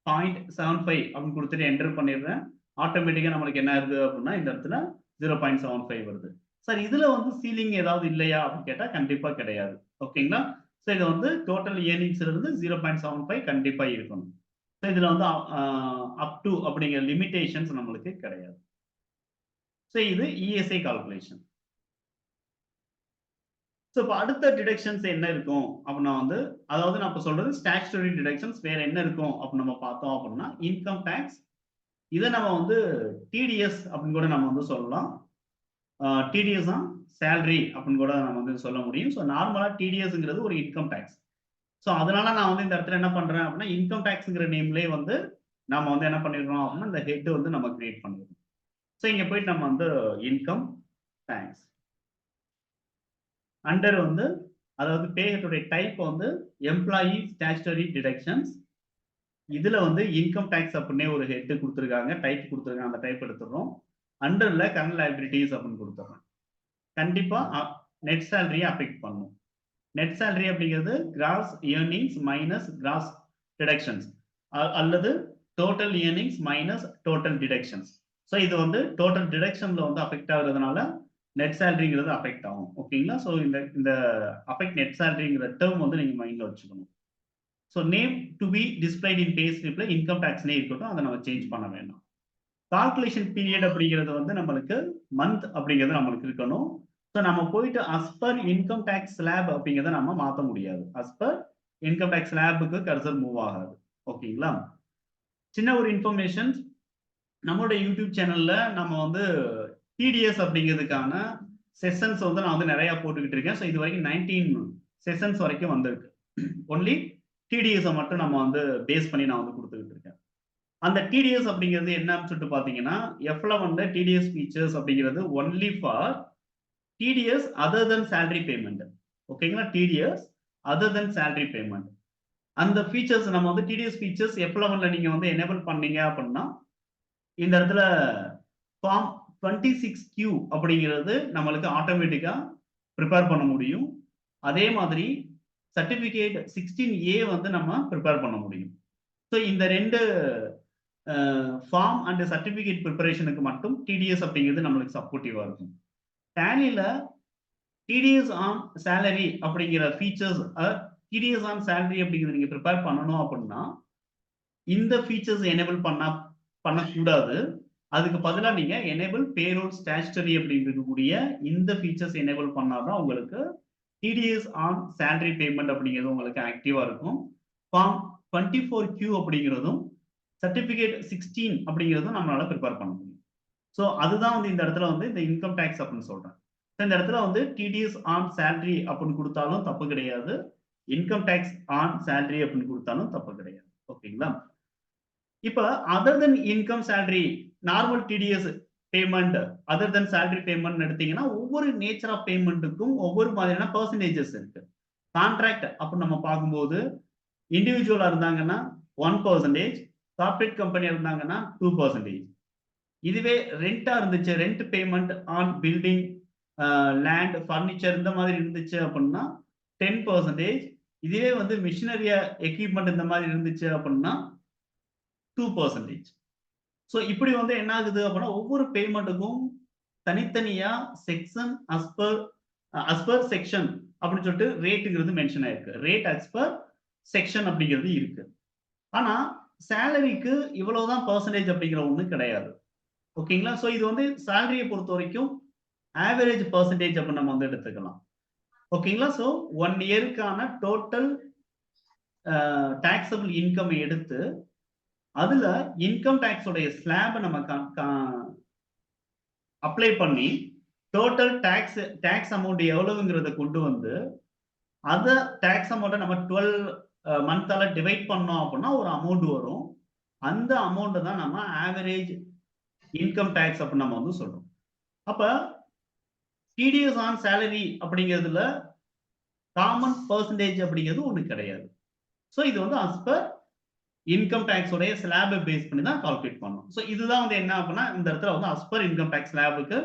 0.75 அப்படின்னு கொடுத்துட்டு என்டர் பண்ணிடுறேன். ஆட்டோமேட்டிக்கா நம்மளுக்கு என்ன ஆகுது அப்படின்னா இந்த இடத்துல 0.75 வருது. சார் இதுல வந்து சீலிங் ஏதாவது இல்லையா அப்படின்னு கேட்டா கண்டிப்பா கிடையாது. ஓகேங்களா? ஸோ இது வந்து டோட்டல் ஏர்னிங்ஸ்ல இருந்து 0.75 கண்டிப்பா இருக்கணும். ஸோ இதுல வந்து அப் டு அப்படிங்கிற லிமிடேஷன்ஸ் நம்மளுக்கு கிடையாது. ஸோ இது இஎஸ்ஐ கால்குலேஷன். ஸோ இப்போ அடுத்த டிடக்ஷன்ஸ் என்ன இருக்கும் அப்படின்னா வந்து அதாவது நான் இப்போ சொல்றது ஸ்டாச்சுட்டரி டிடக்ஷன்ஸ் வேற என்ன இருக்கும் அப்படின்னு நம்ம பார்த்தோம் அப்படின்னா இன்கம் டேக்ஸ். இதை நம்ம வந்து டிடிஎஸ் அப்படின்னு கூட நம்ம வந்து சொல்லலாம். டிடிஎஸ் தான் சேலரி அப்படின்னு கூட நம்ம வந்து சொல்ல முடியும். ஸோ நார்மலா டிடிஎஸ்ங்கிறது ஒரு இன்கம் டேக்ஸ். ஸோ அதனால நான் வந்து இந்த இடத்துல என்ன பண்றேன் அப்படின்னா இன்கம் டேக்ஸ்ங்கிற நேம்லேயே வந்து நம்ம வந்து என்ன பண்ணிடுறோம் அப்படின்னா இந்த ஹெட் வந்து நம்ம கிரியேட் பண்ணிடுறோம். ஸோ இங்க போயிட்டு நம்ம வந்து இன்கம் டேக்ஸ் அண்டர் வந்து அதாவது பே ஹெட்டோடைய டைப் வந்து எம்ப்ளாயி ஸ்டாச்சுட்டரி டிடக்ஷன்ஸ். இதுல வந்து இன்கம் டேக்ஸ் அப்படின்னே ஒரு ஹெட் கொடுத்துருக்காங்க, டைப் கொடுத்துருக்காங்க. அந்த டைப் எடுத்துடுறோம். அண்டர்ல கரண்ட் லைபிலிட்டிஸ் அப்படின்னு கொடுத்துறேன். கண்டிப்பா நெட் சேலரியை அஃபெக்ட் பண்ணும். நெட் சேலரி அப்படிங்கிறது gross earnings minus gross deductions அல்லது total earnings minus total deductions. So இது வந்து டோட்டல் டிடக்ஷன்ல வந்து அஃபெக்ட் ஆகுறதுனால நெட் சேலரிங்கிறது அஃபெக்ட் ஆகும். ஓகேங்களா? ஸோ இந்த அஃபெக்ட் நெட் சேலரிங்கிற டேர்ம் வந்து நீங்க மைண்ட்ல வச்சுக்கணும். So name to be displayed in pay ஸ்லிப்ல இன்கம் டேக்ஸ்னே இருக்கட்டும், அதை நம்ம சேஞ்ச் பண்ண வேண்டாம். கால்குலேஷன் பீரியட் அப்படிங்கிறது வந்து நம்மளுக்கு மந்த் அப்படிங்கிறது நம்மளுக்கு இருக்கணும். ஸோ நம்ம போயிட்டு அஸ்பர் இன்கம் டேக்ஸ் ஸ்லாப் அப்படிங்கிறத நம்ம மாற்ற முடியாது. அஸ்பர் இன்கம் டேக்ஸ் ஸ்லாபுக்கு கர்சர் மூவ் ஆகாது. ஓகேங்களா? சின்ன ஒரு இன்ஃபர்மேஷன், நம்மளோட யூடியூப் சேனல்ல நம்ம வந்து டிடிஎஸ் அப்படிங்கிறதுக்கான செஷன்ஸ் வந்து நான் வந்து நிறைய போட்டுக்கிட்டு இருக்கேன். ஸோ இது வரைக்கும் 19 செஷன்ஸ் வரைக்கும் வந்திருக்கு. ஒன்லி டிடிஎஸ் மட்டும் நம்ம வந்து பேஸ் பண்ணி நான் வந்து கொடுத்துக்கிட்டு இருக்கேன். அந்த டிடிஎஸ் அப்படிங்கிறது என்னன்னு சொல்லிட்டு பாத்தீங்கன்னா, F11 டிடிஎஸ் ஃபீச்சர்ஸ் அப்படிங்கிறது only for TDS other than salary payment. ஓகேங்களா? TDS other than salary payment. அந்த ஃபீச்சர்ஸ் நம்ம வந்து டிடிஎஸ் ஃபீச்சர்ஸ் F11 நீங்க வந்து எனேபிள் பண்ணீங்க அப்படின்னா, இந்த இடத்துல ஃபார்ம் 26Q அப்படிங்கிறது நம்மளுக்கு ஆட்டோமேட்டிக்கா ப்ரிப்பேர் பண்ண முடியும். அதே மாதிரி சர்டிபிகேட் 16A வந்து நம்ம ப்ரிப்பேர் பண்ண முடியும். ஸோ இந்த 2 ஃபார்ம் அண்ட் சர்டிபிகேட் ப்ரிப்பரேஷனுக்கு மட்டும் டிடிஎஸ் அப்படிங்கிறது நம்மளுக்கு சப்போர்ட்டிவா இருக்கும். டேலியில டிடிஎஸ் ஆன் சேலரி அப்படிங்கிற ஃபீச்சர்ஸ், டிடிஎஸ் ஆன் சேலரி அப்படிங்கிறது நீங்க ப்ரிப்பேர் பண்ணணும் அப்படின்னா இந்த ஃபீச்சர்ஸ் எனேபிள் பண்ணக்கூடாது. அதுக்கு பதிலா நீங்க எனேபிள் பேரோல் ஸ்டாச்சுட்டரி அப்படின்னு இருக்கக்கூடிய இந்த ஃபீச்சர்ஸ் எனேபிள் பண்ணாதான் உங்களுக்கு டிடிஎஸ் ஆன் சேலரி பேமெண்ட் அப்படிங்கிறது உங்களுக்கு ஆக்டிவா இருக்கும். ஃபார்ம் 24Q அப்படிங்கிறதும் சர்டிபிகேட் 16 அப்படிங்கிறதும் நம்மளால ப்ரிப்பேர் பண்ண முடியும். ஸோ அதுதான் வந்து இந்த இடத்துல வந்து இந்த இன்கம் டேக்ஸ் அப்படின்னு சொல்றேன். இந்த இடத்துல வந்து டிடிஎஸ் ஆன் சேலரி அப்படின்னு கொடுத்தாலும் தப்பு கிடையாது, இன்கம் டேக்ஸ் ஆன் சேலரி அப்படின்னு கொடுத்தாலும் தப்பு கிடையாது. ஓகேங்களா? இப்ப other than income salary normal TDS payment other than salary payment எடுத்தீங்கன்னா ஒவ்வொரு நேச்சர் ஆஃப் பேமெண்ட்டுக்கும் ஒவ்வொரு மாதிரியான பெர்சன்டேஜஸ் இருக்கு. கான்ட்ராக்ட் அப்படின்னு நம்ம பார்க்கும்போது இண்டிவிஜுவலா இருந்தாங்கன்னா 1%, கார்பரேட் கம்பெனியா இருந்தாங்கன்னா 2%. இதுவே ரெண்டா இருந்துச்சு, rent payment on building, land, furniture இந்த மாதிரி இருந்துச்சு அப்படின்னா 10%. இதுவே வந்து மிஷினரியா எக்யூப்மெண்ட் இந்த மாதிரி இருந்துச்சு அப்படின்னா 2%. ஸோ இப்படி வந்து என்ன ஆகுது அப்படின்னா ஒவ்வொரு பேமெண்ட்டுக்கும் தனித்தனியா செக்ஷன் அஸ்பர் செக்ஷன் அப்படின்னு சொல்லிட்டு ரேட்டுங்கிறது மென்ஷன் ஆயிருக்கு. ரேட் அஸ்பர் செக்ஷன் அப்படிங்கிறது இருக்கு. ஆனா சேலரிக்கு இவ்வளவுதான் பெர்சன்டேஜ் அப்படிங்கிற ஒண்ணு கிடையாது. ஓகேங்களா? ஸோ இது வந்து சேலரியை பொறுத்த வரைக்கும் ஆவரேஜ் பெர்சன்டேஜ் அப்படின்னு நம்ம வந்து எடுத்துக்கலாம். ஓகேங்களா? ஸோ 1 இயருக்கான டோட்டல் டாக்ஸபிள் இன்கம் எடுத்து அதுல இன்கம் டாக்ஸ் உடைய ஸ்லாப் நம்ம அப்ளை பண்ணி டோட்டல் டாக்ஸ் அமௌண்ட் எவ்வளவுங்கிறத கொண்டு வந்து அத டாக்ஸ் அமௌண்ட்டை நம்ம 12 மந்த்தால டிவைட் பண்ணோம் அப்படின்னா ஒரு அமௌண்ட் வரும். அந்த அமௌண்ட் தான் நம்ம ஆவரேஜ் இன்கம் டாக்ஸ் அப்படின்னு நம்ம வந்து சொல்றோம். அப்ப டிடிஎஸ் ஆன் சேலரி அப்படிங்கிறதுல காமன் பெர்சன்டேஜ் அப்படிங்கிறது ஒண்ணு கிடையாது. ஸோ இது வந்து as per இன்கம் டாக்ஸ் உடைய ஸ்லாபை பேஸ் பண்ணி தான் கால்குலேட் பண்ணணும். ஸோ இதுதான் வந்து என்ன அப்படின்னா இந்த இடத்துல வந்து as per இன்கம் டாக்ஸ் ஸ்லாபுக்கு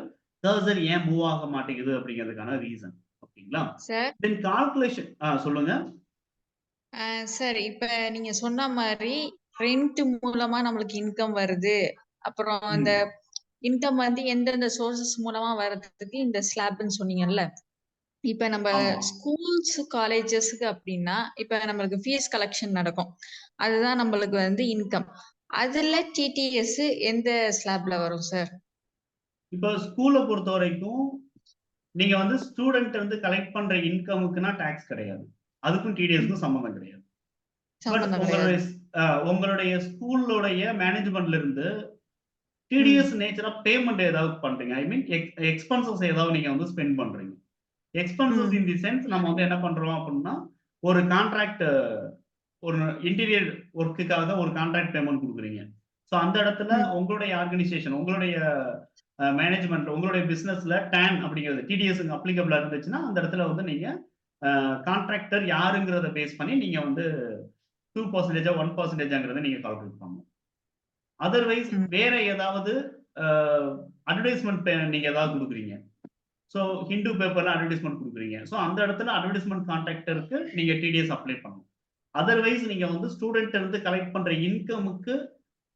கர்சர் ஏன் மூவ் ஆக மாட்டேங்குது அப்படிங்கிறதுக்கான ரீசன். ஓகேங்களா? சார் தென் கால்குலேஷன் சொல்லுங்க சார் இப்ப நீங்க சொன்ன மாதிரி ரெண்ட் மூலமா நம்மளுக்கு இன்கம் வருது, அப்புறம் இந்த இன்கம் வந்து எந்தெந்த சோர்சஸ் மூலமா வர்றதுக்கு இந்த ஸ்லாப்னு சொன்னீங்கல்ல. இப்ப நம்ம ஆமா. ஸ்கூல்ஸ் காலேஜஸ்க்கு அப்படின்னா இப்ப நம்மளுக்கு ஃபீஸ் கலெக்ஷன் நடக்கும், அதுதான் நம்மளுக்கு வந்து இன்கம். அதுல டிடிஎஸ் எந்த ஸ்லாப்ல வரும் சார்? இப்போ ஸ்கூலை பொறுத்த வரைக்கும் நீங்க வந்து ஸ்டூடெண்ட் வந்து கலெக்ட் பண்ற இன்கமுக்குனா டாக்ஸ் கிடையாது, அதுக்கும் டிடிஎஸ்க்கும் சம்பந்தம் கிடையாது. பட் சம்பந்தம் கிடையாது. உங்களுடைய ஸ்கூலோடைய மேனேஜ்மெண்ட்ல இருந்து டிடிஎஸ் நேச்சர் ஆஃப் பேமெண்ட் ஏதாவது பண்றீங்க, ஐ மீன் எக்ஸ்பென்சஸ் ஏதாவது நீங்க வந்து ஸ்பெண்ட் பண்றீங்க. எக்ஸ்பென்சஸ் இன் தி சென்ஸ் நம்ம வந்து என்ன பண்றோம் அப்படின்னா ஒரு கான்ட்ராக்ட், ஒரு இன்டீரியர் ஒர்க்குக்காக ஒரு கான்ட்ராக்ட் பேமெண்ட் கொடுக்குறீங்க. ஸோ அந்த இடத்துல உங்களுடைய ஆர்கனைசேஷன், உங்களுடைய மேனேஜ்மெண்ட், உங்களுடைய பிசினஸ்ல டேன் அப்படிங்கிறது டிடிஎஸ்க்கு அப்ளிகபிளா இருந்துச்சுன்னா அந்த இடத்துல வந்து நீங்க கான்ட்ராக்டர் யாருங்கிறத பேஸ் பண்ணி நீங்க வந்து 2% 1%ங்கிறத நீங்க கால்குலேட் பண்ணணும். அதர்வைஸ் வேற ஏதாவது அட்வர்டைஸ்மெண்ட் நீங்க ஏதாவது கொடுக்குறீங்க. ஸோ ஹிந்து பேப்பர்ல அட்வர்டைஸ்மெண்ட் கொடுக்குறீங்க. ஸோ அந்த இடத்துல அட்வர்டைஸ்மெண்ட் கான்ட்ராக்டருக்கு நீங்க டிடிஎஸ் அப்ளை பண்ணணும். அதர்வைஸ் நீங்க வந்து ஸ்டூடெண்ட் இருந்து கலெக்ட் பண்ற இன்கமுக்கு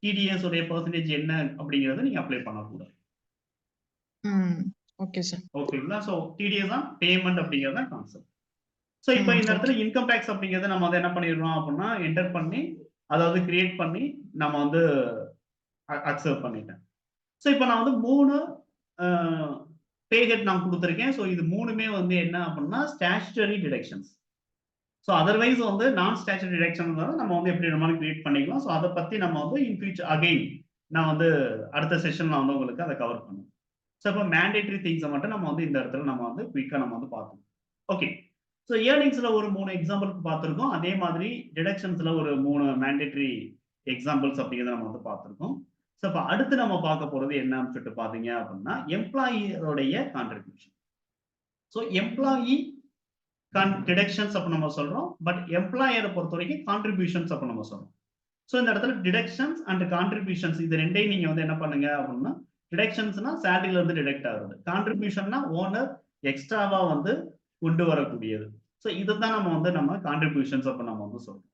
டிடிஎஸ் உடைய பெர்சன்டேஜ் என்ன அப்படிங்கறத நீங்க அப்ளை பண்ணக்கூடாது. Okay sir. ஓகேங்களா? ஸோ டிடிஎஸ் தான் பேமெண்ட் அப்படிங்கிறது தான் கான்செப்ட். ஸோ இப்போ இந்த இடத்துல இன்கம் டேக்ஸ் அப்படிங்கிறத நம்ம வந்து என்ன பண்ணிடுறோம் அப்படின்னா என்டர் பண்ணி அதாவது கிரியேட் பண்ணி நம்ம வந்து அக்செப்ட் பண்ணிட்டேன். ஸோ இப்போ நான் வந்து 3 பேகெட் நான் கொடுத்துருக்கேன். ஸோ இது 3மே வந்து என்ன அப்படின்னா ஸ்டாச்சுட்டரி டிடக்ஷன்ஸ். ஸோ அதர்வைஸ் வந்து நான் ஸ்டாச்சுட்டரி டிடக்ஷன் நம்ம வந்து எப்படி வேணுமாலும் கிரியேட் பண்ணிக்கலாம். ஸோ அதை பத்தி நம்ம வந்து இன் ஃபியூச்சர் அகைன் நான் வந்து அடுத்த செஷன்ல வந்து உங்களுக்கு அதை கவர் பண்ணுவேன். ஸோ இப்போ மேண்டேட்டரி திங்ஸை மட்டும் நம்ம வந்து இந்த இடத்துல நம்ம வந்து குயிக்காக நம்ம வந்து பார்த்தோம். ஓகே. ஸோ ஏர்னிங்ஸ்ல ஒரு 3 எக்ஸாம்பிளுக்கு பார்த்துருக்கோம். அதே மாதிரி டிடக்ஷன்ஸ்ல ஒரு 3 மேண்டேட்டரி எக்ஸாம்பிள்ஸ் அப்படிங்கிறத நம்ம வந்து பார்த்துருக்கோம். ஸோ இப்போ அடுத்து நம்ம பார்க்க போறது என்னன்னு சொல்லிட்டு பார்த்தீங்க அப்படின்னா எம்ப்ளாயியோடைய கான்ட்ரிபியூஷன். ஸோ எம்ப்ளாயி டிடக்ஷன்ஸ் அப்ப நம்ம சொல்றோம். பட் எம்ப்ளாயரை பொறுத்த வரைக்கும் கான்ட்ரிபியூஷன்ஸ் அப்ப நம்ம சொல்றோம். ஸோ இந்த இடத்துல டிடக்ஷன்ஸ் அண்ட் கான்ட்ரிபியூஷன்ஸ் இது ரெண்டையும் நீங்க வந்து என்ன பண்ணுங்க அப்படின்னா டிடக்ஷன்ஸ்னா சேலரியில இருந்து டிடக்ட் ஆகுது. கான்ட்ரிபியூஷன்னா ஓனர் எக்ஸ்ட்ராவா வந்து கொண்டு வரக்கூடியது. ஸோ இதுதான் நம்ம கான்ட்ரிபியூஷன்ஸ் அப்ப நம்ம வந்து சொல்றோம்.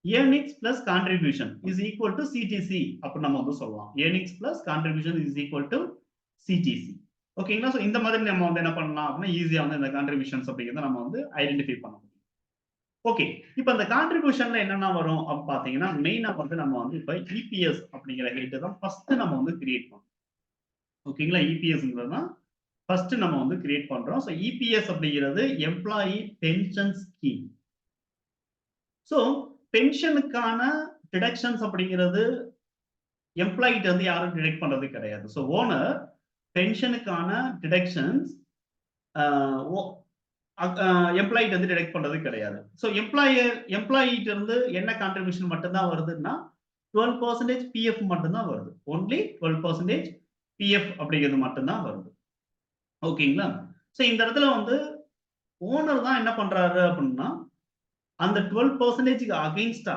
Earnings plus contribution is equal to CTC அப்ப நம்ம வந்து சொல்லலாம். Earnings plus contribution is equal to CTC. ஓகேங்களா? ஸோ இந்த மாதிரி நம்ம வந்து என்ன பண்ணலாம் அப்படின்னா ஈஸியா வந்து இந்த கான்ட்ரிபியூஷன்ஸ் அப்படிங்கிறத நம்ம வந்து ஐடென்டிஃபை பண்ண முடியும். ஓகே. இப்போ இந்த கான்ட்ரிபியூஷன்ல என்னென்ன வரும் அப்படின்னு பாத்தீங்கன்னா மெயினா வந்து நம்ம வந்து இப்போ இபிஎஸ் அப்படிங்கிற ஹெட் தான் ஃபர்ஸ்ட் நம்ம வந்து கிரியேட் பண்ணோம். ஓகேங்களா? இபிஎஸ்ங்கிறது தான் ஃபர்ஸ்ட் நம்ம வந்து கிரியேட் பண்றோம். ஸோ இபிஎஸ் அப்படிங்கிறது எம்ப்ளாயி பென்ஷன் ஸ்கீம். ஸோ பென்ஷனுக்கான டிடக்ஷன்ஸ் அப்படிங்கிறது எம்ப்ளாயிட்ட வந்து யாரும் டிடெக்ட் பண்றது கிடையாது. ஸோ ஓனர் பென்ஷனுக்கான டிடக்ஷன்ஸ் எம்ப்ளாயிட்ட வந்து டிடெக்ட் பண்றது கிடையாது. ஸோ எம்ப்ளாயிட்ட இருந்து என்ன கான்ட்ரிபியூஷன் மட்டும்தான் வருதுன்னா 12% பிஎஃப் மட்டும்தான் வருது. ஒன்லி 12% பிஎஃப் அப்படிங்கிறது மட்டும்தான் வருது. ஓகேங்களா? ஸோ இந்த இடத்துல வந்து ஓனர் தான் என்ன பண்றாரு அப்படின்னா அந்த 12%க்கு அகைன்ஸ்டா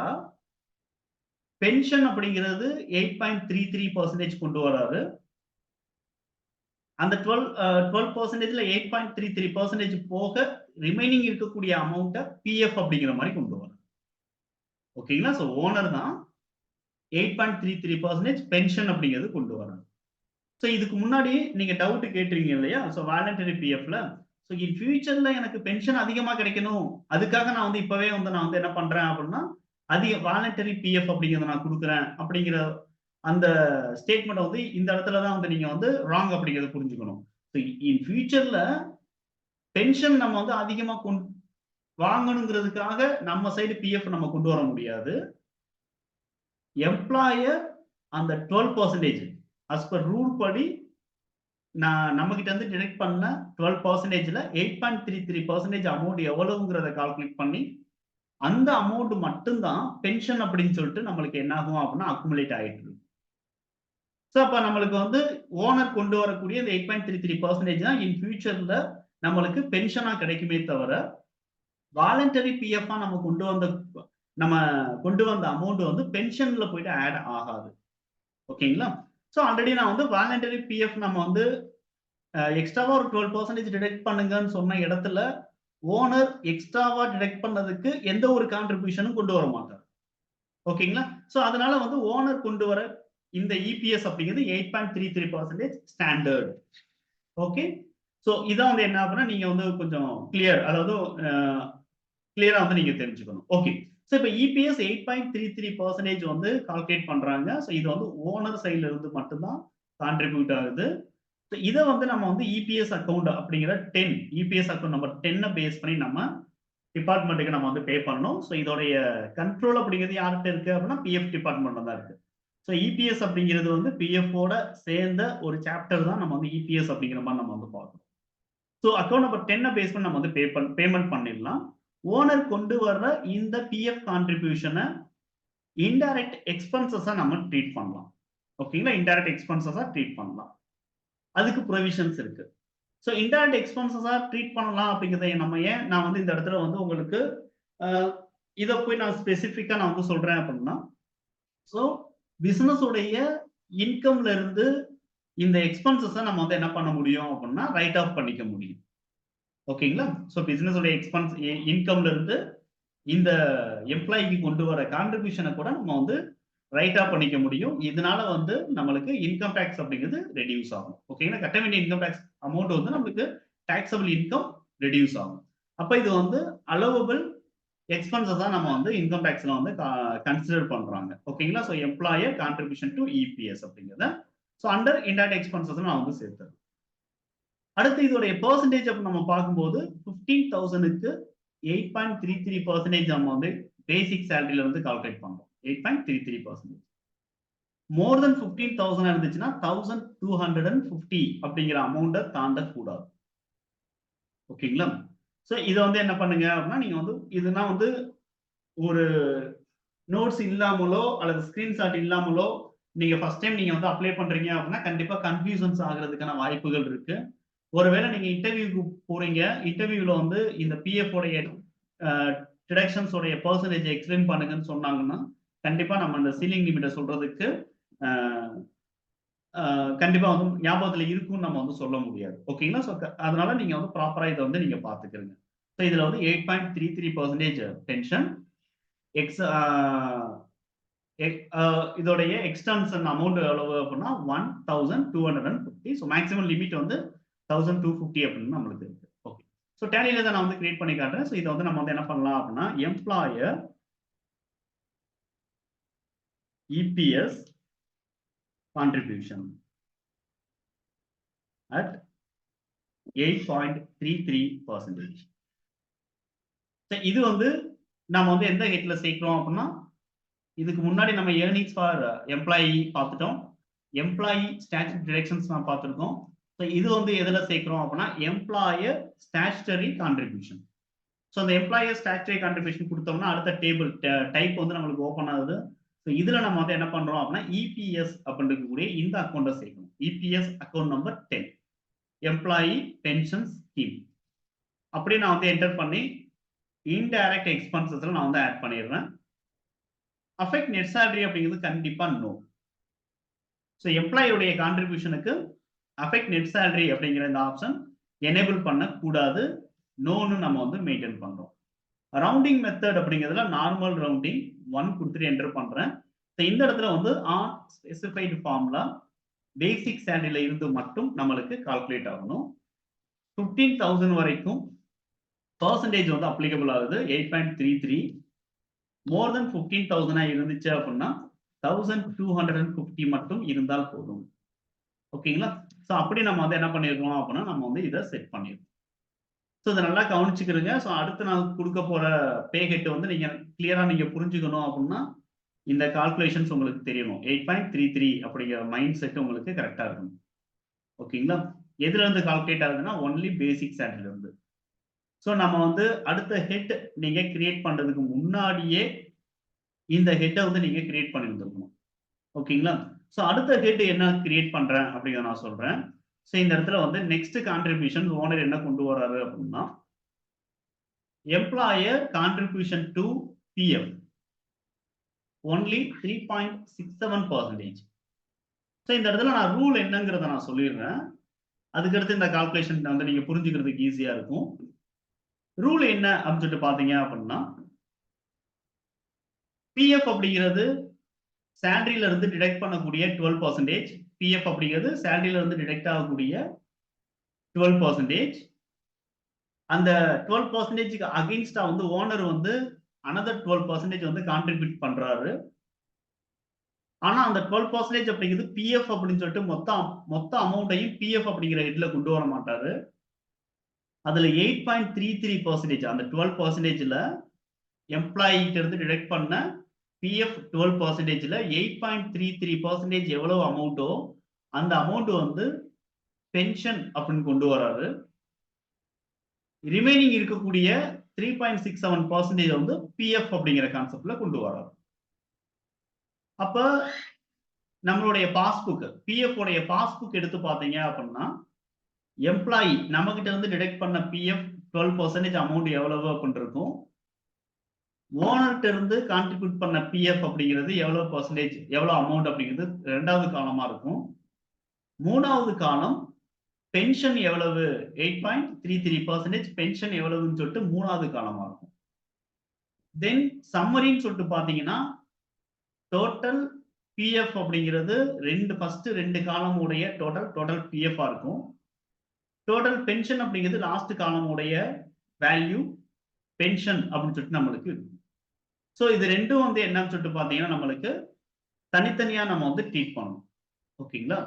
பென்ஷன் அப்படிங்கிறது 8.33% கொண்டு வராரு. அந்த 12%ல 8.33% போக ரிமைனிங் இருக்கக்கூடிய அமௌண்ட்டை பிஎஃப் அப்படிங்கிற மாதிரி கொண்டு வரும். ஓகேங்களா? ஸோ ஓனர் தான் 8.33% பென்ஷன் அப்படிங்கிறது கொண்டு வராங்க. ஸோ இதுக்கு முன்னாடி நீங்க டவுட் கேட்டிருக்கீங்க இல்லையா? ஸோ வாலண்டரி பிஎஃப்ல ஸோ இன் ஃபியூச்சர்ல எனக்கு பென்ஷன் அதிகமா கிடைக்கணும், அதுக்காக நான் வந்து இப்பவே வந்து நான் வந்து என்ன பண்றேன் அப்படின்னா அதிக வாலண்டரி பிஎஃப் அப்படிங்கிறத நான் கொடுக்குறேன் அப்படிங்கிற அந்த ஸ்டேட்மெண்ட் வந்து இந்த இடத்துல தான் வந்து நீங்க வந்து ராங் அப்படிங்கிறத புரிஞ்சுக்கணும். இன் ஃபியூச்சர்ல பென்ஷன் நம்ம வந்து அதிகமா வாங்கணுங்கிறதுக்காக நம்ம சைடு பிஎஃப் நம்ம கொண்டு வர முடியாது. எம்ப்ளாயர் அந்த 12% as per ரூல் படி நம்ம கிட்ட இருந்து டிடெக்ட் பண்ண 12%ல 8.33% அமௌண்ட் எவ்வளவுங்கிறத கால்குலேட் பண்ணி அந்த அமௌண்ட் மட்டும்தான் பென்ஷன் அப்படின்னு சொல்லிட்டு நம்மளுக்கு என்ன ஆகும் அப்படின்னா அக்குமுலேட் ஆயிட்டு இருக்கு. ஸோ அப்ப நம்மளுக்கு வந்து ஓனர் கொண்டு வரக்கூடிய இந்த 8.33% தான் இன் ஃபியூச்சர்ல நம்மளுக்கு பென்ஷனா கிடைக்குமே தவிர வாலண்டரி பிஎஃப் நம்ம கொண்டு வந்த அமௌண்ட் வந்து பென்ஷன்ல போயிட்டு ஆட் ஆகாது. ஓகேங்களா? ஸோ ஆல்ரெடி நான் வந்து வாலண்டரி பிஎஃப் நம்ம வந்து எக்ஸ்ட்ராவா ஒரு 12% டிடெக்ட் பண்ணுங்கன்னு சொன்ன இடத்துல ஓனர் எக்ஸ்ட்ராவா டிடெக்ட் பண்ணதுக்கு எந்த ஒரு கான்ட்ரிபியூஷனும் கொண்டு வர மாட்டார். ஓகேங்களா? ஸோ அதனால வந்து ஓனர் கொண்டு வர இந்த இபிஎஸ் அப்படிங்கிறது 8.33% ஸ்டாண்டர்ட். ஓகே. ஸோ இதான் வந்து என்ன அப்படின்னா நீங்க வந்து கொஞ்சம் அதாவது கிளியரா வந்து நீங்க தெரிஞ்சுக்கணும். ஓகே. ஸோ இப்போ இபிஎஸ் 8.33% வந்து கால்குலேட் பண்றாங்க. ஸோ இது வந்து ஓனர் சைட்ல இருந்து மட்டும்தான் கான்ட்ரிபியூட் ஆகுது. இதை வந்து நம்ம வந்து இபிஎஸ் அக்கௌண்ட் அப்படிங்கிற 10 இபிஎஸ் அக்கௌண்ட் நம்பர் 10 பேஸ் பண்ணி நம்ம டிபார்ட்மெண்ட்டுக்கு நம்ம வந்து பே பண்ணணும். ஸோ இதோடைய கண்ட்ரோல் அப்படிங்கிறது யார்கிட்ட இருக்கு அப்படின்னா பிஎஃப் டிபார்ட்மெண்ட் தான் இருக்கு. ஸோ இபிஎஸ் அப்படிங்கிறது வந்து பிஎஃப்ஓட சேர்ந்த ஒரு சாப்டர் தான் நம்ம வந்து இபிஎஸ் அப்படிங்கிற மாதிரி நம்ம வந்து பார்க்கணும். ஸோ அக்கௌண்ட் நம்பர் 10 பேஸ் பண்ணி நம்ம வந்து பேமெண்ட் பண்ணிடலாம். ஓனர் கொண்டு வர்ற இந்த பிஎஃப் கான்ட்ரிபியூஷனை இன்டைரக்ட் எக்ஸ்பென்சஸா நம்ம ட்ரீட் பண்ணலாம். ஓகேங்களா? இன்டைரக்ட் எக்ஸ்பென்சஸா ட்ரீட் பண்ணலாம். அதுக்கு ப்ரொவிஷன்ஸ் இருக்கு. ஸோ இன்டைரக்ட் எக்ஸ்பென்சஸா ட்ரீட் பண்ணலாம் அப்படிங்கிறத நான் வந்து இந்த இடத்துல வந்து உங்களுக்கு இதை போய் நான் ஸ்பெசிஃபிக்கா நான் வந்து சொல்றேன் அப்படின்னா ஸோ பிசினஸ் உடைய இன்கம்ல இருந்து இந்த எக்ஸ்பென்சஸை நம்ம வந்து என்ன பண்ண முடியும் அப்படின்னா ரைட் ஆஃப் பண்ணிக்க முடியும். ஓகேங்களா? ஸோ பிசினஸ் உடைய எக்ஸ்பென்ஸ் இன்கம்ல இருந்து இந்த எம்ப்ளாய்க்கு கொண்டு வர கான்ட்ரிபியூஷனை கூட நம்ம வந்து ரைட் ஆஃப் பண்ணிக்க முடியும். இதனால வந்து நம்மளுக்கு இன்கம் டேக்ஸ் அப்படிங்கிறது ரெடியூஸ் ஆகும். ஓகேங்களா? கட்ட வேண்டிய இன்கம் டேக்ஸ் அமௌண்ட் வந்து நம்மளுக்கு டாக்ஸபிள் இன்கம் ரெடியூஸ் ஆகும். அப்ப இது வந்து அலோவபிள் எக்ஸ்பென்சஸா நம்ம வந்து இன்கம் டேக்ஸ்ல வந்து கன்சிடர் பண்றாங்க. ஓகேங்களா? So employer contribution to EPS அப்படிங்கிறத ஸோ அண்டர் இன்டைரக்ட் எக்ஸ்பென்சஸ் நான் வந்து சேர்த்துறேன். அடுத்து இதோடைய பெர்சன்டேஜ் அப்படி நம்ம பார்க்கும்போது 15,000க்கு 8.33% நம்ம வந்து பேசிக் சேலரியில வந்து கால்குலேட் பண்றோம். 8.33%. மோர் தென் 15,000 இருந்துச்சுன்னா 1,250 அப்படிங்கிற அமௌண்ட்டை தாண்டக்கூடாது. ஓகேங்களா? ஸோ இதை வந்து என்ன பண்ணுங்க அப்படின்னா நீங்க வந்து இதுனா வந்து ஒரு நோட்ஸ் இல்லாமலோ அல்லது ஸ்கிரீன்ஷாட் இல்லாமலோ நீங்க ஃபர்ஸ்ட் டைம் நீங்க வந்து அப்ளை பண்றீங்க அப்படின்னா கண்டிப்பா கன்ஃபியூஷன்ஸ் ஆகிறதுக்கான வாய்ப்புகள் இருக்கு. ஒருவேளை நீங்க இன்டர்வியூக்கு போறீங்க, இன்டர்வியூல வந்து இந்த பிஎஃப் உடைய டிடக்ஷன்ஸ் உடைய பெர்சன்டேஜ் எக்ஸ்பிளைன் பண்ணுங்கன்னு சொன்னாங்கன்னா கண்டிப்பா நம்ம அந்த சீலிங் லிமிட்டை சொல்றதுக்கு கண்டிப்பா வந்து ஞாபகத்துல இருக்கும்னு நம்ம வந்து சொல்ல முடியாது. ஓகேங்களா? ஸோ அதனால நீங்க வந்து ப்ராப்பரா இதை வந்து நீங்க பாத்துக்கிறீங்க. ஸோ இதுல வந்து 8.33% பென்ஷன் இதோடைய எக்ஸ்டென்ஷன் அமௌண்ட் எவ்வளவு அப்படின்னா 1,250. ஸோ மேக்ஸிமம் லிமிட் வந்து 1,250 அப்படின்னு நம்மளுக்கு இருக்கு. ஓகே. ஸோ டேலியில தான் நான் வந்து கிரியேட் பண்ணி காட்டுறேன். ஸோ இதை வந்து நம்ம வந்து என்ன பண்ணலாம் அப்படின்னா எம்ப்ளாயர் இபிஎஸ் கான்ட்ரிபியூஷன் அட் 8.33%. இது வந்து நம்ம வந்து எந்த ஹெட்ல சேர்க்கிறோம் அப்படின்னா இதுக்கு முன்னாடி நம்ம ஏர்னிங்ஸ் ஃபார் எம்ப்ளாயி பார்த்துட்டோம், எம்ப்ளாயி ஸ்டாச்சுட்டரி டிடக்ஷன்ஸ் நான் பார்த்துருக்கோம். ஸோ இது வந்து எதுல சேர்க்கிறோம் அப்படின்னா எம்ப்ளாயர் ஸ்டாச்சுட்டரி கான்ட்ரிபியூஷன். ஸோ அந்த எம்ப்ளாயர் ஸ்டாச்சுட்டரி கான்ட்ரிபியூஷன் கொடுத்தோம்னா அடுத்த டேபிள் டைப் வந்து நம்மளுக்கு ஓப்பன் ஆகுது. ஸோ இதுல நம்ம வந்து என்ன பண்றோம் அப்படின்னா இபிஎஸ் அப்படின்னு கூடிய இந்த அக்கௌண்ட்டை சேர்க்கணும். EPS account number 10 employee pension scheme அப்படி நான் வந்து என்டர் பண்ணி இன்டைரக்ட் எக்ஸ்பென்சஸ்ல நான் வந்து ஆட் பண்ணிடுறேன். அஃபெக்ட் நெட் சேலரி அப்படிங்கிறது கண்டிப்பா நோ. ஸோ எம்ப்ளாயோடைய கான்ட்ரிபியூஷனுக்கு அஃபெக்ட் நெட் சேலரி அப்படிங்கிற இந்த ஆப்ஷன் எனேபிள் பண்ணக்கூடாது, நோன்னு நம்ம வந்து மெயின்டைன் பண்றோம். ரவுண்டிங் மெத்தட் அப்படிங்கிறதுல நார்மல் ரவுண்டிங் 1 கொடுத்துட்டு என்டர் பண்றேன். இந்த இடத்துல வந்து ஆன் ஸ்பெசிஃபைடு ஃபார்முலா பேசிக் சேலரியில இருந்து மட்டும் நம்மளுக்கு கால்குலேட் ஆகணும். 15,000 வரைக்கும் பெர்சன்டேஜ் வந்து அப்ளிகபிள் ஆகுது 8.33. மோர் தென் 15,000 இருந்துச்சு அப்படின்னா 1,250 மட்டும் இருந்தால் போதும். ஓகேங்களா? ஸோ அப்படி நம்ம வந்து என்ன பண்ணிருக்கோம் அப்படின்னா நம்ம வந்து இதை செட் பண்ணிருக்கோம். ஸோ இதை நல்லா கவனிச்சுக்கிறீங்க. ஸோ அடுத்து நான் கொடுக்க போற பே ஹெட் வந்து நீங்க கிளியரா நீங்க புரிஞ்சுக்கணும் அப்படின்னா இந்த கால்குலேஷன்ஸ் உங்களுக்கு தெரியணும். 8.33 அப்படிங்கிற மைண்ட் செட் உங்களுக்கு கரெக்டா இருக்கணும். ஓகேங்களா? எதுல இருந்து கால்குலேட் ஆகுதுன்னா ஒன்லி பேசிக் சேலரில இருந்து. ஸோ நம்ம வந்து அடுத்த ஹெட் நீங்க கிரியேட் பண்றதுக்கு முன்னாடியே இந்த ஹெட்டை வந்து நீங்க கிரியேட் பண்ணி வந்துருக்கணும். ஓகேங்களா? ஸோ அடுத்த ஹெட் என்ன கிரியேட் பண்றேன் அப்படிங்கிறத நான் சொல்றேன். ஸோ இந்த இடத்துல வந்து நெக்ஸ்ட் கான்ட்ரிபியூஷன் ஓனர் என்ன கொண்டு வராரு அப்படின்னா employer contribution to PF only 3.67%. So இந்த இடத்துல நான் ரூல் என்னங்கிறத நான் சொல்லிடுறேன். அதுக்கடுத்து இந்த கால்குலேஷன் வந்து நீங்க புரிஞ்சுக்கிறதுக்கு ஈஸியா இருக்கும். ரூல் என்ன அப்படின்னு சொல்லிட்டு பாத்தீங்க அப்படின்னா பிஎஃப் அப்படிங்கிறது சேலரியில இருந்து டிடெக்ட் பண்ணக்கூடிய 12%. பிஎஃப் அப்படிங்கிறது சேலரியில இருந்து டிடெக்ட் ஆகக்கூடிய 12%. அந்த 12%க்கு அகைன்ஸ்டா வந்து ஓனர் வந்து another 12% வந்து கான்ட்ரிபியூட் பண்றாரு. ஆனா அந்த 12% அப்படிங்கிறது பிஎஃப் அப்படின்னு சொல்லிட்டு மொத்த அமௌண்ட்டையும் பிஎஃப் அப்படிங்கிற ஹெட்ல கொண்டு வர மாட்டாரு. அதுல 8.33% அந்த 12%ல எம்ப்ளாயிட்ட இருந்து டிடெக்ட் பண்ண பிஎஃப் 12%ல 8.33% எவ்வளவு அமௌண்ட்டோ அந்த அமௌண்ட் வந்து பென்ஷன் அப்படின்னு கொண்டு வராரு. ரிமைனிங் இருக்கக்கூடிய 3.67% வந்து பிஎஃப் அப்படிங்கிற கான்செப்ட்ல கொண்டு வராரு. அப்ப நம்மளுடைய பாஸ்புக் பிஎஃப் உடைய பாஸ்புக் எடுத்து பாத்தீங்க அப்படின்னா எம்ப்ளாயி நம்ம கிட்ட இருந்து டிடெக்ட் பண்ண பிஎஃப் 12% அமௌண்ட் எவ்வளவு அப்படின்னு இருக்கும். ஓனர்கிட்ட இருந்து கான்ட்ரிபியூட் பண்ண பிஎஃப் அப்படிங்கிறது எவ்வளவு பெர்சன்டேஜ் எவ்வளவு அமௌண்ட் அப்படிங்கிறது ரெண்டாவது காலமா இருக்கும். மூணாவது காலம் பென்ஷன் எவ்வளவு 8.33% பென்ஷன் எவ்வளவுன்னு சொல்லிட்டு மூணாவது காலமா இருக்கும். தென் சம்மரின்னு சொல்லிட்டு பாத்தீங்கன்னா டோட்டல் பிஎஃப் அப்படிங்கிறது ஃபர்ஸ்ட் ரெண்டு காலம் உடைய டோட்டல் பிஎஃப் இருக்கும். டோட்டல் பென்ஷன் அப்படிங்கிறது லாஸ்ட் காலம் உடைய வேல்யூ பென்ஷன் அப்படின்னு சொல்லிட்டு நம்மளுக்கு இருக்கும். ஸோ இது ரெண்டும் வந்து என்னன்னு சொல்லிட்டு பாத்தீங்கன்னா நம்மளுக்கு தனித்தனியா நம்ம வந்து ட்ரீட் பண்ணணும். ஓகேங்களா?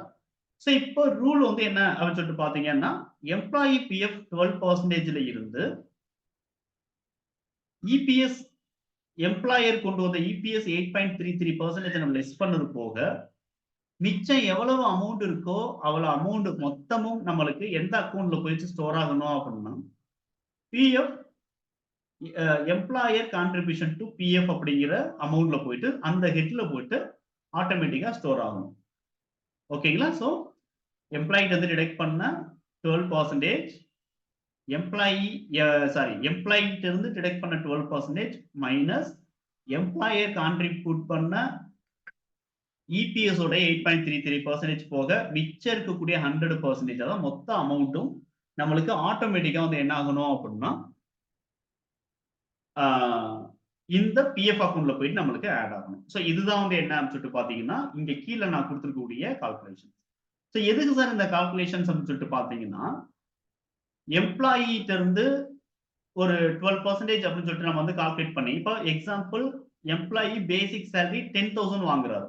ஸோ இப்போ ரூல் வந்து என்ன அப்படின்னு சொல்லிட்டு பாத்தீங்கன்னா எம்ப்ளாயி பிஎஃப் 12% இருந்து இபிஎஸ் எம்ப்ளாயர் கொண்டு வந்த இபிஎஸ் 8.33% நம்ம லெஸ் பண்ணது போக மிச்சம் எவ்வளவு அமௌண்ட் இருக்கோ அவ்வளவு அமௌண்ட் மொத்தமும் நம்மளுக்கு எந்த அக்கௌண்ட்ல போயிட்டு ஸ்டோர் ஆகணும் அப்படின்னா PF employer contribution to PF அப்படிங்கிற அமௌண்ட்ல போயிட்டு அந்த ஹெட்ல போயிட்டு ஆட்டோமேட்டிக்கா ஸ்டோர் ஆகணும். ஓகேங்களா? ஸோ எம்ப்ளாயிட்ட வந்து டிடெக்ட் பண்ண 12%, எம்ப்ளாயிட்ட இருந்து டிடெக்ட் பண்ண 12% மைனஸ் எம்ப்ளாயர் கான்ட்ரிபியூட் பண்ண இபிஎஸ் ஓட 8.33% போக மிச்சம் இருக்கக்கூடிய 100%, அதாவது மொத்த அமௌண்ட்டும் நம்மளுக்கு ஆட்டோமேட்டிக்கா வந்து என்ன ஆகணும் அப்படின்னா இந்த பிஎஃப் அக்கௌண்ட்ல போயிட்டு நம்மளுக்கு ஆட் ஆகணும். ஸோ இதுதான் வந்து என்ன சொல்லிட்டு பாத்தீங்கன்னா இங்க கீழே நான் கொடுத்துருக்கக்கூடிய கால்குலேஷன். ஸோ எதுக்கு சார் இந்த கால்குலேஷன்ஸ் சொல்லிட்டு பாத்தீங்கன்னா எம்ப்ளாயிட்ட இருந்து ஒரு 12% அப்படின்னு சொல்லிட்டு நம்ம வந்து கால்குலேட் பண்ணி இப்போ எக்ஸாம்பிள் எம்ப்ளாயி பேசிக் சேலரி 10,000 வாங்குறாரு.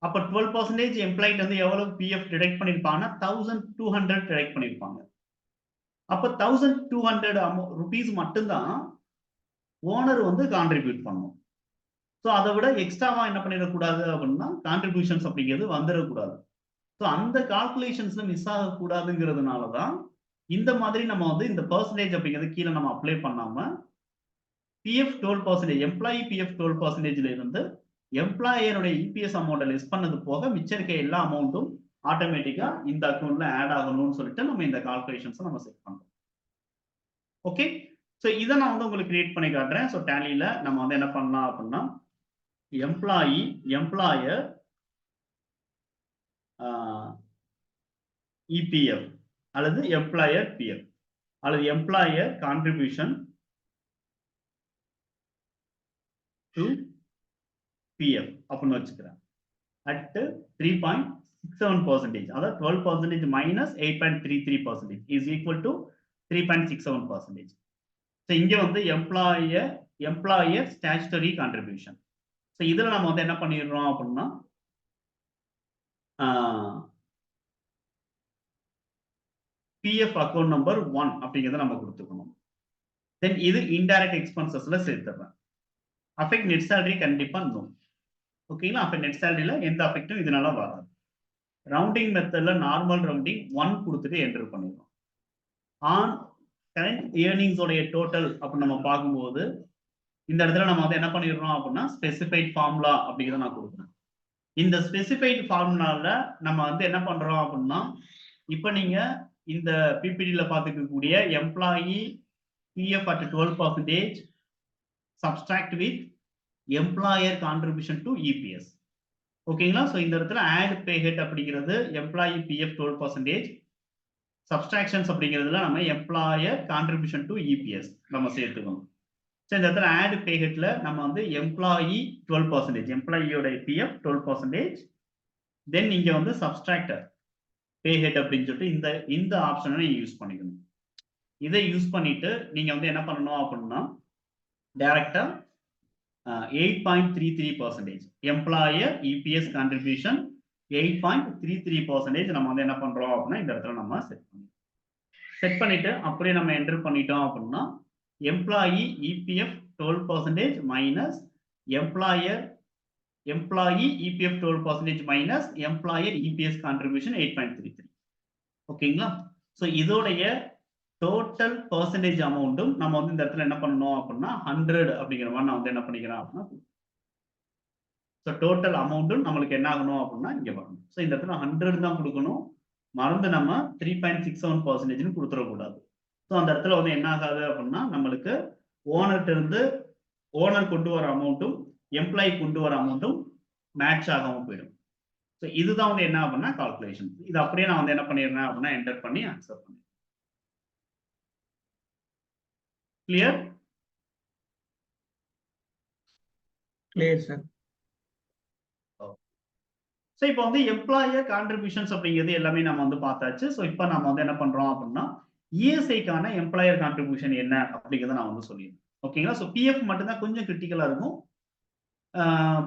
அப்ப 12% எம்ப்ளாயிட்ட வந்து எவ்வளவு பிஎஃப் டிடெக்ட் பண்ணிருப்பாங்கன்னா 1,200 டிடெக்ட் பண்ணிருப்பாங்க. அப்ப 1,200 ருபீஸ் மட்டும்தான் ஓனர் வந்து கான்ட்ரிபியூட் பண்ணணும். ஸோ அதை விட எக்ஸ்ட்ராவா என்ன பண்ணிடக்கூடாது அப்படின்னா கான்ட்ரிபியூஷன்ஸ் அப்படிங்கிறது வந்துடக்கூடாது. ஸோ அந்த கால்குலேஷன்ஸ்ல மிஸ் ஆகக்கூடாதுங்கிறதுனாலதான் இந்த மாதிரி நம்ம வந்து இந்த பெர்சன்டேஜ் அப்படிங்கிறது கீழே நம்ம அப்ளை பண்ணாம பிஎஃப் 12%, எம்ப்ளாயி பிஎஃப் 12% இருந்து எம்ப்ளாயருடைய இபிஎஸ் அமௌண்ட்டை லெஸ் பண்ணது போக மிச்சம் இருக்க எல்லா அமௌண்ட்டும் ஆட்டோமேட்டிக்கா இந்த அக்கௌண்ட்ல ஆட் ஆகணும்னு சொல்லிட்டு நம்ம இந்த கால்குலேஷன்ஸ் நம்ம செட் பண்றோம். ஓகே? ஸோ இதை நான் வந்து உங்களுக்கு கிரியேட் பண்ணி காட்டுறேன். ஸோ டேலியில நம்ம வந்து என்ன பண்ணலாம் அப்படின்னா எம்ப்ளாயர் இபிஎஃப் அல்லது எம்ப்ளாயர் பிஎஃப் அல்லது எம்ப்ளாயர் கான்ட்ரிபியூஷன் டு பிஎஃப் அப்படின்னு வச்சுக்கிறேன் அட் 3.67%, அதாவது 12% minus 8.33% is equal to 3.67%. So இங்க வந்து எம்ப்ளாயர் ஸ்டாச்சுட்டரி கான்ட்ரிபியூஷன். ஸோ இதுல நம்ம வந்து என்ன பண்ணிடுறோம் அப்படின்னா பிஎஃப் அக்கௌண்ட் நம்பர் 1 அப்படிங்கிறத நம்ம கொடுத்துக்கணும். தென் இது இன்டைரக்ட் எக்ஸ்பென்சஸ்ல சேர்த்துறேன். அஃபெக்ட் நெட் சேலரி கண்டிப்பா நோ. ஓகேங்களா? அஃபெக்ட் நெட் சேலரியில எந்த அஃபெக்டும் இதனால வராது. ரவுண்டிங் மெத்தட்ல நார்மல் ரவுண்டிங் 1 கொடுத்துட்டு என்டர் பண்ணிடுறோம். ஆன் கரண்ட் இயர்னிங்ஸோடைய டோட்டல் அப்படின்னு நம்ம பார்க்கும்போது இந்த இடத்துல நம்ம வந்து என்ன பண்ணிடுறோம் அப்படின்னா ஸ்பெசிஃபைட் ஃபார்முலா அப்படிங்கிறத நான் கொடுக்குறேன். இந்த ஸ்பெசிஃபைட் ஃபார்முலால நம்ம வந்து என்ன பண்றோம் அப்படின்னா இப்போ நீங்க இந்த பிபிடியில பார்த்துக்கக்கூடிய employee PF at 12% subtract with employer contribution to EPS. ஓகேங்களா? ஸோ இந்த இடத்துல ஆட் பே ஹெட் அப்படிங்கிறது எம்ப்ளாயி பிஎஃப் 12%, சப்ஸ்ட்ராக்ஷன்ஸ் அப்படிங்கிறதுல நம்ம எம்ப்ளாயர் கான்ட்ரிபியூஷன் டு இபிஎஸ் நம்ம சேர்த்துக்கணும். ஸோ இந்த இடத்துல ஆட் பே ஹெட்ல நம்ம வந்து எம்ப்ளாயி 12%, எம்ப்ளாயியோட பிஎஃப் 12%, தென் நீங்க வந்து சப்ஸ்ட்ராக்டர் பே ஹெட் அப்படின்னு சொல்லிட்டு இந்த ஆப்ஷனை நீங்க யூஸ் பண்ணிக்கணும். இதை யூஸ் பண்ணிட்டு நீங்க வந்து என்ன பண்ணணும் அப்படின்னா டைரக்டா 8.33% எம்ப்ளாயர் இபிஎஸ் கான்ட்ரிபியூஷன் 8.33% நம்ம வந்து என்ன பண்றோம் அப்படின்னா இந்த இடத்துல நம்ம செட் பண்ணிட்டு அப்படியே நம்ம என்டர் பண்ணிட்டோம் அப்படின்னா employee EPF 12% minus employee EPF 12% minus employer EPS contribution 8.33. ஓகேங்களா? ஸோ இதோடைய டோட்டல் பர்சன்டேஜ் அமௌண்ட்டும் நம்ம வந்து இந்த இடத்துல என்ன பண்ணணும் அப்படின்னா 100 அப்படிங்கிற மாதிரி நான் வந்து என்ன பண்ணிக்கிறேன் அப்படின்னா ஸோ டோட்டல் அமௌண்ட்டும் நம்மளுக்கு என்ன ஆகணும் அப்படின்னா இங்க வரணும். ஸோ இந்த இடத்துல 100 தான் கொடுக்கணும். மறந்து நம்ம 3.67% கொடுத்துடக்கூடாது. ஸோ அந்த இடத்துல வந்து என்ன ஆகாது அப்படின்னா நம்மளுக்கு ஓனர் கொண்டு வர அமௌண்ட்டும் எம்ப்ளாயி கொண்டு வர அமௌண்ட்டும் மேட்ச் ஆகாம போயிடும். ஸோ இதுதான் வந்து என்ன அப்படின்னா கால்குலேஷன். இது அப்படியே நான் வந்து என்ன பண்ணிடுறேன் அப்படின்னா என்டர் பண்ணி ஆன்சர் பண்ணி. கிளியர்? Clear sir. ஸோ இப்போ வந்து எம்ப்ளாயர் கான்ட்ரிபியூஷன்ஸ் அப்படிங்கிறது எல்லாமே நம்ம வந்து பார்த்தாச்சு. ஸோ இப்போ நம்ம வந்து என்ன பண்றோம் அப்படின்னா இஎஸ்ஐக்கான எம்ப்ளாயர் கான்ட்ரிபியூஷன் என்ன அப்படிங்கிறத நான் வந்து சொல்லிடுறேன். ஓகேங்களா? ஸோ பிஎஃப் மட்டும்தான் கொஞ்சம் கிரிட்டிக்கலா இருக்கும்.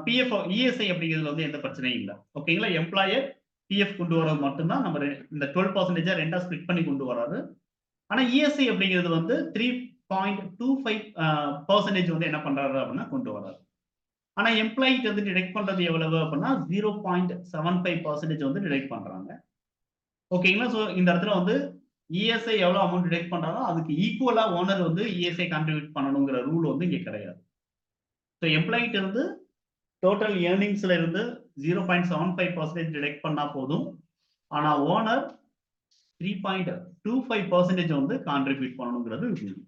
பிஎஃப் இஎஸ்ஐ அப்படிங்கிறதுல வந்து எந்த பிரச்சனையும் இல்லை. ஓகேங்களா? எம்ப்ளாயர் பிஎஃப் கொண்டு வரது மட்டும்தான் நம்ம இந்த 12% ரெண்டா ஸ்பிளிட் பண்ணி கொண்டு வராது. ஆனா இஎஸ்ஐ அப்படிங்கிறது வந்து 3.25% வந்து என்ன பண்றாரு அப்படின்னா கொண்டு வராது. ஆனா எம்ப்ளாயிக்கு வந்து டிடெக்ட் பண்றது எவ்வளவு அப்படின்னா 0.75% வந்து டிடெக்ட் பண்றாங்க. ஓகேங்களா? ஸோ இந்த இடத்துல வந்து இஎஸ்ஐ எவ்வளவு அமௌண்ட் டிடெக்ட் பண்றாரோ அதுக்கு ஈக்குவலா ஓனர் வந்து இஎஸ்ஐ கான்ட்ரிபியூட் பண்ணணுங்கிற ரூல் வந்து இங்க கிடையாது. ஸோ எம்ப்ளாயிட்ட இருந்து டோட்டல் ஏர்னிங்ஸ்ல இருந்து 0.75% டிடெக்ட் பண்ணா போதும். ஆனா ஓனர் 3.25% வந்து கான்ட்ரிபியூட் பண்ணணுங்கிறது ரூல்.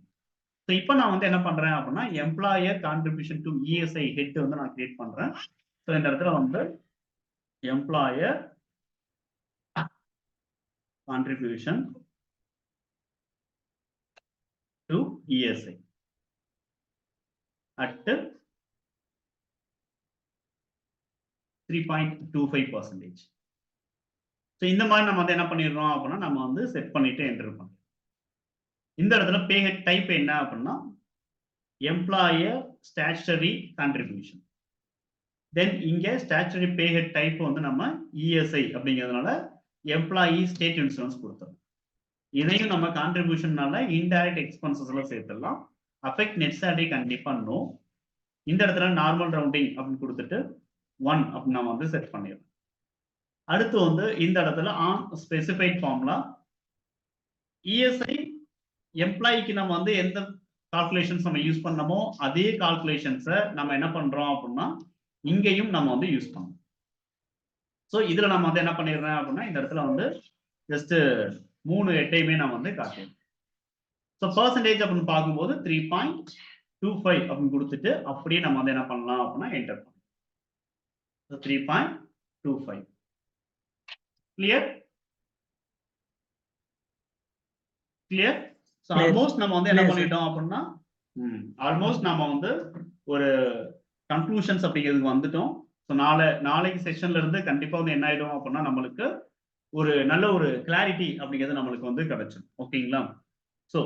ஸோ இப்போ நான் வந்து என்ன பண்றேன் அப்படின்னா employer contribution to ESI head வந்து நான் கிரியேட் பண்றேன். ஸோ இந்த இடத்துல வந்து employer contribution to ESI at 3.25%. So இந்த மாதிரி நம்ம வந்து என்ன பண்ணிடுறோம் அப்படின்னா நம்ம வந்து செட் பண்ணிட்டு என்டர் பண்ணுறோம். இந்த இடத்துல பே ஹெட் டைப் என்ன அப்படின்னா எம்ப்ளாயர் ஸ்டாச்சுட்டரி கான்ட்ரிபியூஷன். தென் இங்க ஸ்டாச்சுட்டரி பே ஹெட் டைப் வந்து நம்ம இஎஸ்ஐ அப்படிங்கிறதுனால எம்ப்ளாயி ஸ்டேட் இன்சூரன்ஸ் கொடுத்துறோம். இதையும் நம்ம கான்ட்ரிபியூஷன்னால இன்டைரக்ட் எக்ஸ்பென்சஸ்ல சேர்த்துடலாம். அஃபெக்ட் நெட் சேலரி கண்டிப்பா நோ. இந்த இடத்துல நார்மல் ரவுண்டிங் அப்படின்னு கொடுத்துட்டு 1 அப்படின்னு நம்ம வந்து செட் பண்ணிடலாம். அடுத்து வந்து இந்த இடத்துல ஆன் ஸ்பெசிஃபைட் ஃபார்முலா இஎஸ்ஐ எம்ப்ளாய்க்கு நம்ம வந்து எந்த கால்குலேஷன்ஸ் நம்ம யூஸ் பண்ணமோ அதே கால்குலேஷன்ஸை நம்ம என்ன பண்றோம் அப்படின்னா இங்கேயும் நம்ம வந்து யூஸ் பண்ணணும். ஸோ இதுல நம்ம வந்து என்ன பண்ணிடுறேன் அப்படின்னா இந்த இடத்துல வந்து ஜஸ்ட் 3 எட்டையுமே நான் வந்து காட்டுறேன். ஸோ பர்சன்டேஜ் அப்படின்னு பார்க்கும்போது 3.25 அப்படின்னு கொடுத்துட்டு அப்படியே நம்ம வந்து என்ன பண்ணலாம் அப்படின்னா என்டர் பண்ணலாம். 3.25. கிளியர்? கிளியர்? ஸோ ஆல்மோஸ்ட் நம்ம வந்து என்ன பண்ணிட்டோம் அப்படின்னா ஆல்மோஸ்ட் நம்ம வந்து ஒரு கன்க்ளூஷன்ஸ் அப்படிங்கிறதுக்கு வந்துட்டோம். ஸோ நாளைக்கு செஷன்ல இருந்து கண்டிப்பா வந்து என்ன ஆயிடும் அப்படின்னா நம்மளுக்கு ஒரு நல்ல ஒரு கிளாரிட்டி அப்படிங்கிறது நம்மளுக்கு வந்து கிடைச்சிடும். ஓகேங்களா? ஸோ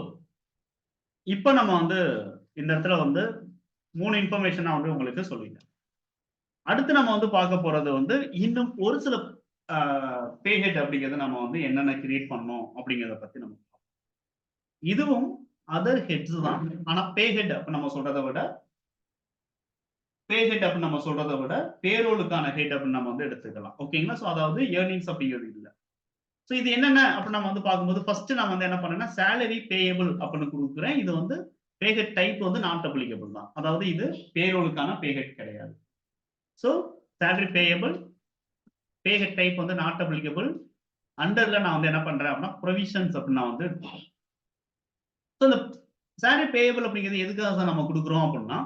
இப்போ நம்ம வந்து இந்த இடத்துல வந்து 3 இன்ஃபர்மேஷன் நான் வந்து உங்களுக்கு சொல்லிட்டேன். அடுத்து நம்ம வந்து பார்க்க போறது வந்து இன்னும் ஒரு சில பே ஹெட் அப்படிங்கிறத நம்ம வந்து என்னென்ன கிரியேட் பண்ணோம் அப்படிங்கிறத பத்தி நம்ம இதுவும் அதர் ஹெட்ஸ் தான். ஆனா பே ஹெட் அப்ப நம்ம சொல்றதை விட பேரோலுக்கான ஹெட் அப்படின்னு நம்ம வந்து எடுத்துக்கலாம். ஓகேங்களா? ஸோ அதாவது ஏர்னிங்ஸ் அப்படிங்கிறது இல்லை. ஸோ இது என்னென்ன அப்படின்னு நம்ம வந்து பார்க்கும்போது ஃபர்ஸ்ட் நான் வந்து என்ன பண்ணேன்னா சேலரி பேயபிள் அப்படின்னு கொடுக்குறேன். இது வந்து பே ஹெட் டைப் வந்து நாட் அப்ளிகபிள் தான். அதாவது இது பேரோலுக்கான பே ஹெட் கிடையாது. ஸோ சேலரி பேயபிள் பே ஹெட் டைப் வந்து நாட் அப்ளிகபிள். அண்டர்ல நான் வந்து என்ன பண்றேன் அப்படின்னா ப்ரொவிஷன்ஸ் அப்படின்னு நான் வந்து எடுத்துக்கிறேன். ஸோ இந்த சேலரி பேயபிள் அப்படிங்கிறது எதுக்காக நம்ம கொடுக்குறோம் அப்படின்னா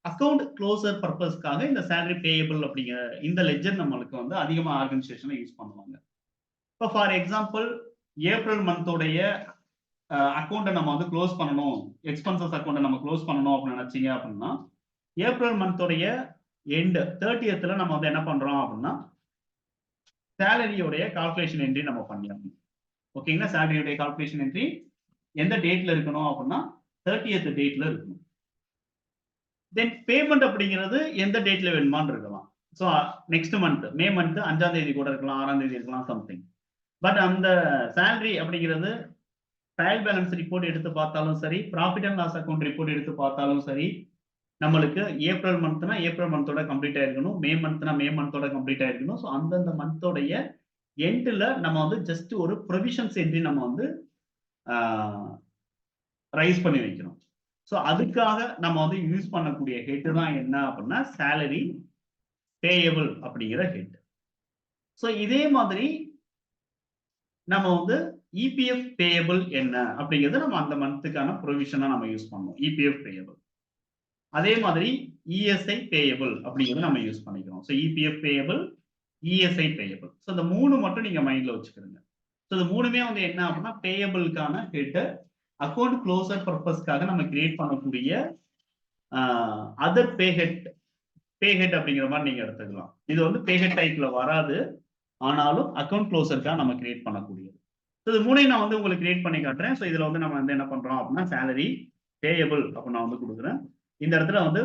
அக்கௌண்ட் க்ளோசர் பர்பஸ்க்காக இந்த சேலரி பேயபிள் அப்படிங்கிற இந்த லெஜர் நம்மளுக்கு வந்து அதிகமாக ஆர்கனைசேஷன்ல யூஸ் பண்ணுவாங்க. இப்போ ஃபார் எக்ஸாம்பிள் ஏப்ரல் மந்தோடைய அக்கௌண்ட்டை நம்ம வந்து க்ளோஸ் பண்ணணும், எக்ஸ்பென்சஸ் அக்கௌண்ட்டை நம்ம க்ளோஸ் பண்ணணும் அப்படின்னு நினைச்சீங்க அப்படின்னா ஏப்ரல் மந்தோடைய எண்ட் 30th நம்ம வந்து என்ன பண்றோம் அப்படின்னா சேலரியோடைய கால்குலேஷன் என்ட்ரி நம்ம பண்ணிடணும். ஓகேங்களா? சேலரியோடைய கால்குலேஷன் என்ட்ரி எந்த டேட்ல இருக்கணும் அப்படின்னா 30th டேட்ல இருக்கணும். தென் பேமெண்ட் அப்படிங்கிறது எந்த டேட்ல வேணுமான்னு இருக்கலாம். So next month May month 5ஆம் தேதி கூட இருக்கலாம், 6ஆம் தேதி இருக்கலாம் சம்திங். பட் அந்த சேலரி அப்படிங்கிறது ட்ரையல் பேலன்ஸ் ரிப்போர்ட் எடுத்து பார்த்தாலும் சரி, profit and loss account report எடுத்து பார்த்தாலும் சரி, நம்மளுக்கு ஏப்ரல் மந்த்னா ஏப்ரல் மந்தோட கம்ப்ளீட் ஆயிருக்கணும், மே மந்த்னா மே மந்தோட கம்ப்ளீட் ஆயிருக்கணும். ஸோ அந்தந்த மந்தோடைய எண்ட்ல நம்ம வந்து ஜஸ்ட் ஒரு ப்ரொவிஷன்ஸ் என்ட்ரி நம்ம வந்து ரைஸ் பண்ணி வைக்கணும். ஸோ அதுக்காக நம்ம வந்து யூஸ் பண்ணக்கூடிய ஹெட் தான் என்ன அப்படின்னா சேலரி பேயபிள் அப்படிங்கிற ஹெட். ஸோ இதே மாதிரி நம்ம வந்து இபிஎஃப் பேயபிள் என்ன அப்படிங்கிறது நம்ம அந்த மந்த்துக்கான ப்ரொவிஷனா நம்ம யூஸ் பண்ணுவோம். இபிஎஃப் பேயபிள் அதே மாதிரி இஎஸ்ஐ பேயபிள் அப்படிங்கிறத நம்ம யூஸ் பண்ணிக்கிறோம். So EPF payable ESI payable. So இந்த 3 மட்டும் நீங்க மைண்ட்ல வச்சுக்கிறீங்க. ஸோ இது 3மே வந்து என்ன அப்படின்னா பேயபிளுக்கான ஹெட், அக்கௌண்ட் க்ளோசர் பர்பஸ்க்காக நம்ம கிரியேட் பண்ணக்கூடிய அதர் பேஹெட் அப்படிங்கிற மாதிரி நீங்க எடுத்துக்கலாம். இது வந்து பேஹெட் டைப்ல வராது, ஆனாலும் அக்கௌண்ட் க்ளோசருக்காக நம்ம கிரியேட் பண்ணக்கூடியது. ஸோ இது 3ஐயும் நான் வந்து உங்களுக்கு கிரியேட் பண்ணி காட்டுறேன். ஸோ இதுல வந்து நம்ம வந்து என்ன பண்றோம் அப்படின்னா சேலரி பேயபிள் அப்படின்னு நான் வந்து கொடுக்குறேன். இந்த இடத்துல வந்து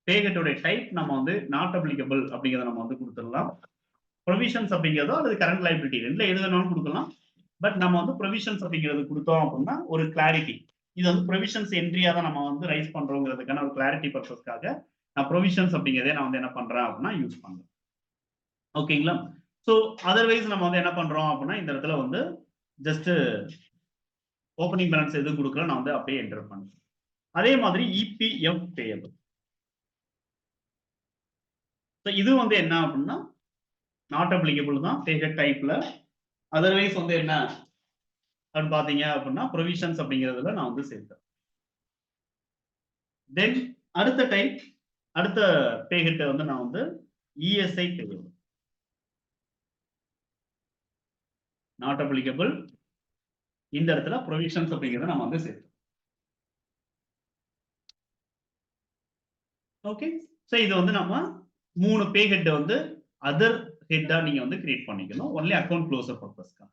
பேஹெட்டோட டைப் நம்ம வந்து நாட் அப்ளிகபிள் அப்படிங்கிறத நம்ம வந்து கொடுத்துடலாம். ப்ரொவிஷன்ஸ் அப்படிங்கிறதோ அல்லது கரண்ட் லைபிலிட்டி ரெண்டுல எது வேணாலும் கொடுக்கலாம். பட் நம்ம வந்து ப்ரொவிஷன்ஸ் அப்படிங்கிறது கொடுத்தோம் அப்படின்னா ஒரு கிளாரிட்டி, இது வந்து ப்ரொவிஷன்ஸ் என்ட்ரியா தான் நம்ம வந்து ரைஸ் பண்றோங்கிறதுக்கான ஒரு கிளாரிட்டி பர்பஸ்க்காக நான் ப்ரொவிஷன்ஸ் அப்படிங்கிறதே நான் வந்து என்ன பண்றேன் அப்படின்னா யூஸ் பண்றேன். ஓகேங்களா? ஸோ அதர்வைஸ் நம்ம வந்து என்ன பண்றோம் அப்படின்னா இந்த இடத்துல வந்து ஜஸ்ட் ஓப்பனிங் பேலன்ஸ் எது கொடுக்கல நான் வந்து அப்படியே என்டர் பண்ணுறேன். அதே மாதிரி இபிஎஃப் பேயபிள். ஸோ இது வந்து என்ன அப்படின்னா நாட் அப்ளிகபிள் தான் பேஹெட் டைப்ல. அதர்வைஸ் வந்து என்ன அப்படின்னு பாத்தீங்க அப்படின்னா ப்ரொவிஷன்ஸ் அப்படிங்கிறதுல நான் வந்து சேர்த்தேன். தென் அடுத்த டைப், அடுத்த பேஹெட் வந்து நான் வந்து இஎஸ்ஐ பேயபிள். நாட் அப்ளிகபிள், இந்த இடத்துல ப்ரொவிஷன்ஸ் அப்படிங்கிறத நம்ம வந்து சேர்த்தோம். ஓகே, ஸோ இது வந்து நம்ம 3 பேஹெட் வந்து அதர் ஹெட்டா நீங்க வந்து கிரியேட் பண்ணிக்கணும், ஒன்லி அக்கௌண்ட் க்ளோசர் பர்பஸ்க்காக.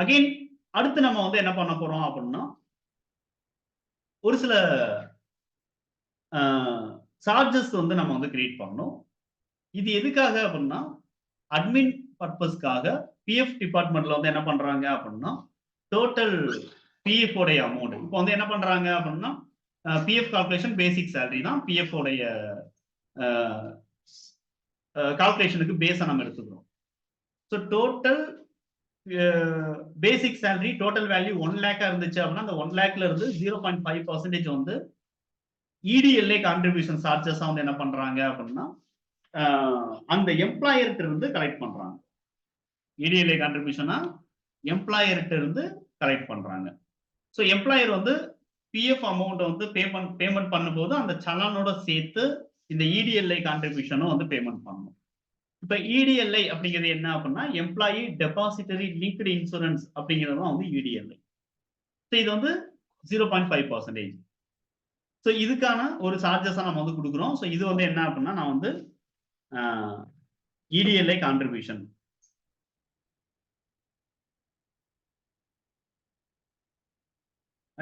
அகைன் அடுத்து நம்ம வந்து என்ன பண்ண போறோம் அப்படின்னா ஒரு சில சார்ஜஸ் வந்து நம்ம வந்து கிரியேட் பண்ணணும். இது எதுக்காக அப்படின்னா அட்மின் பர்பஸ்க்காக பிஎஃப் டிபார்ட்மெண்ட்ல வந்து என்ன பண்றாங்க அப்படின்னா டோட்டல் பிஎஃப் உடைய அமௌண்ட் இப்போ வந்து என்ன பண்றாங்க அப்படின்னா பிஎஃப் கால்குலேஷன் பேசிக் சேலரி தான் பிஎஃப் உடைய கால்குலேஷனுக்கு பேஸை நம்ம எடுத்துக்கிறோம். ஸோ டோட்டல் பேசிக் சேலரி டோட்டல் வேல்யூ 1 lakh இருந்துச்சு அப்படின்னா அந்த 1 lakhல இருந்து 0.5% வந்து இடிஎல்ஏ கான்ட்ரிபியூஷன் சார்ஜஸ் வந்து என்ன பண்றாங்க அப்படின்னா அந்த எம்ப்ளாயர்கிட்ட இருந்து கலெக்ட் பண்றாங்க. இடிஎல்ஏ கான்ட்ரிபியூஷனா எம்ப்ளாயர்கிட்ட இருந்து கலெக்ட் பண்றாங்க. ஸோ எம்ப்ளாயர் வந்து பிஎஃப் அமௌண்ட் வந்து பேமெண்ட் பண்ணும்போது அந்த சலானோட சேர்த்து இந்த இடிஎல்ஐ கான்ட்ரிபியூஷனும் வந்து பேமெண்ட் பண்ணணும். இப்ப இடிஎல்ஐ அப்படிங்கிறது என்ன அப்படின்னா எம்ப்ளாயி டெபாசிட்டரி லிங்க்டு இன்சூரன்ஸ் அப்படிங்கிறது வந்து இடிஎல்ஐ. ஸோ இது வந்து 0.5%. ஸோ இதுக்கான ஒரு சார்ஜஸா நம்ம வந்து கொடுக்குறோம். ஸோ இது வந்து என்ன அப்படின்னா நான் வந்து இடிஎல்ஐ கான்ட்ரிபியூஷன்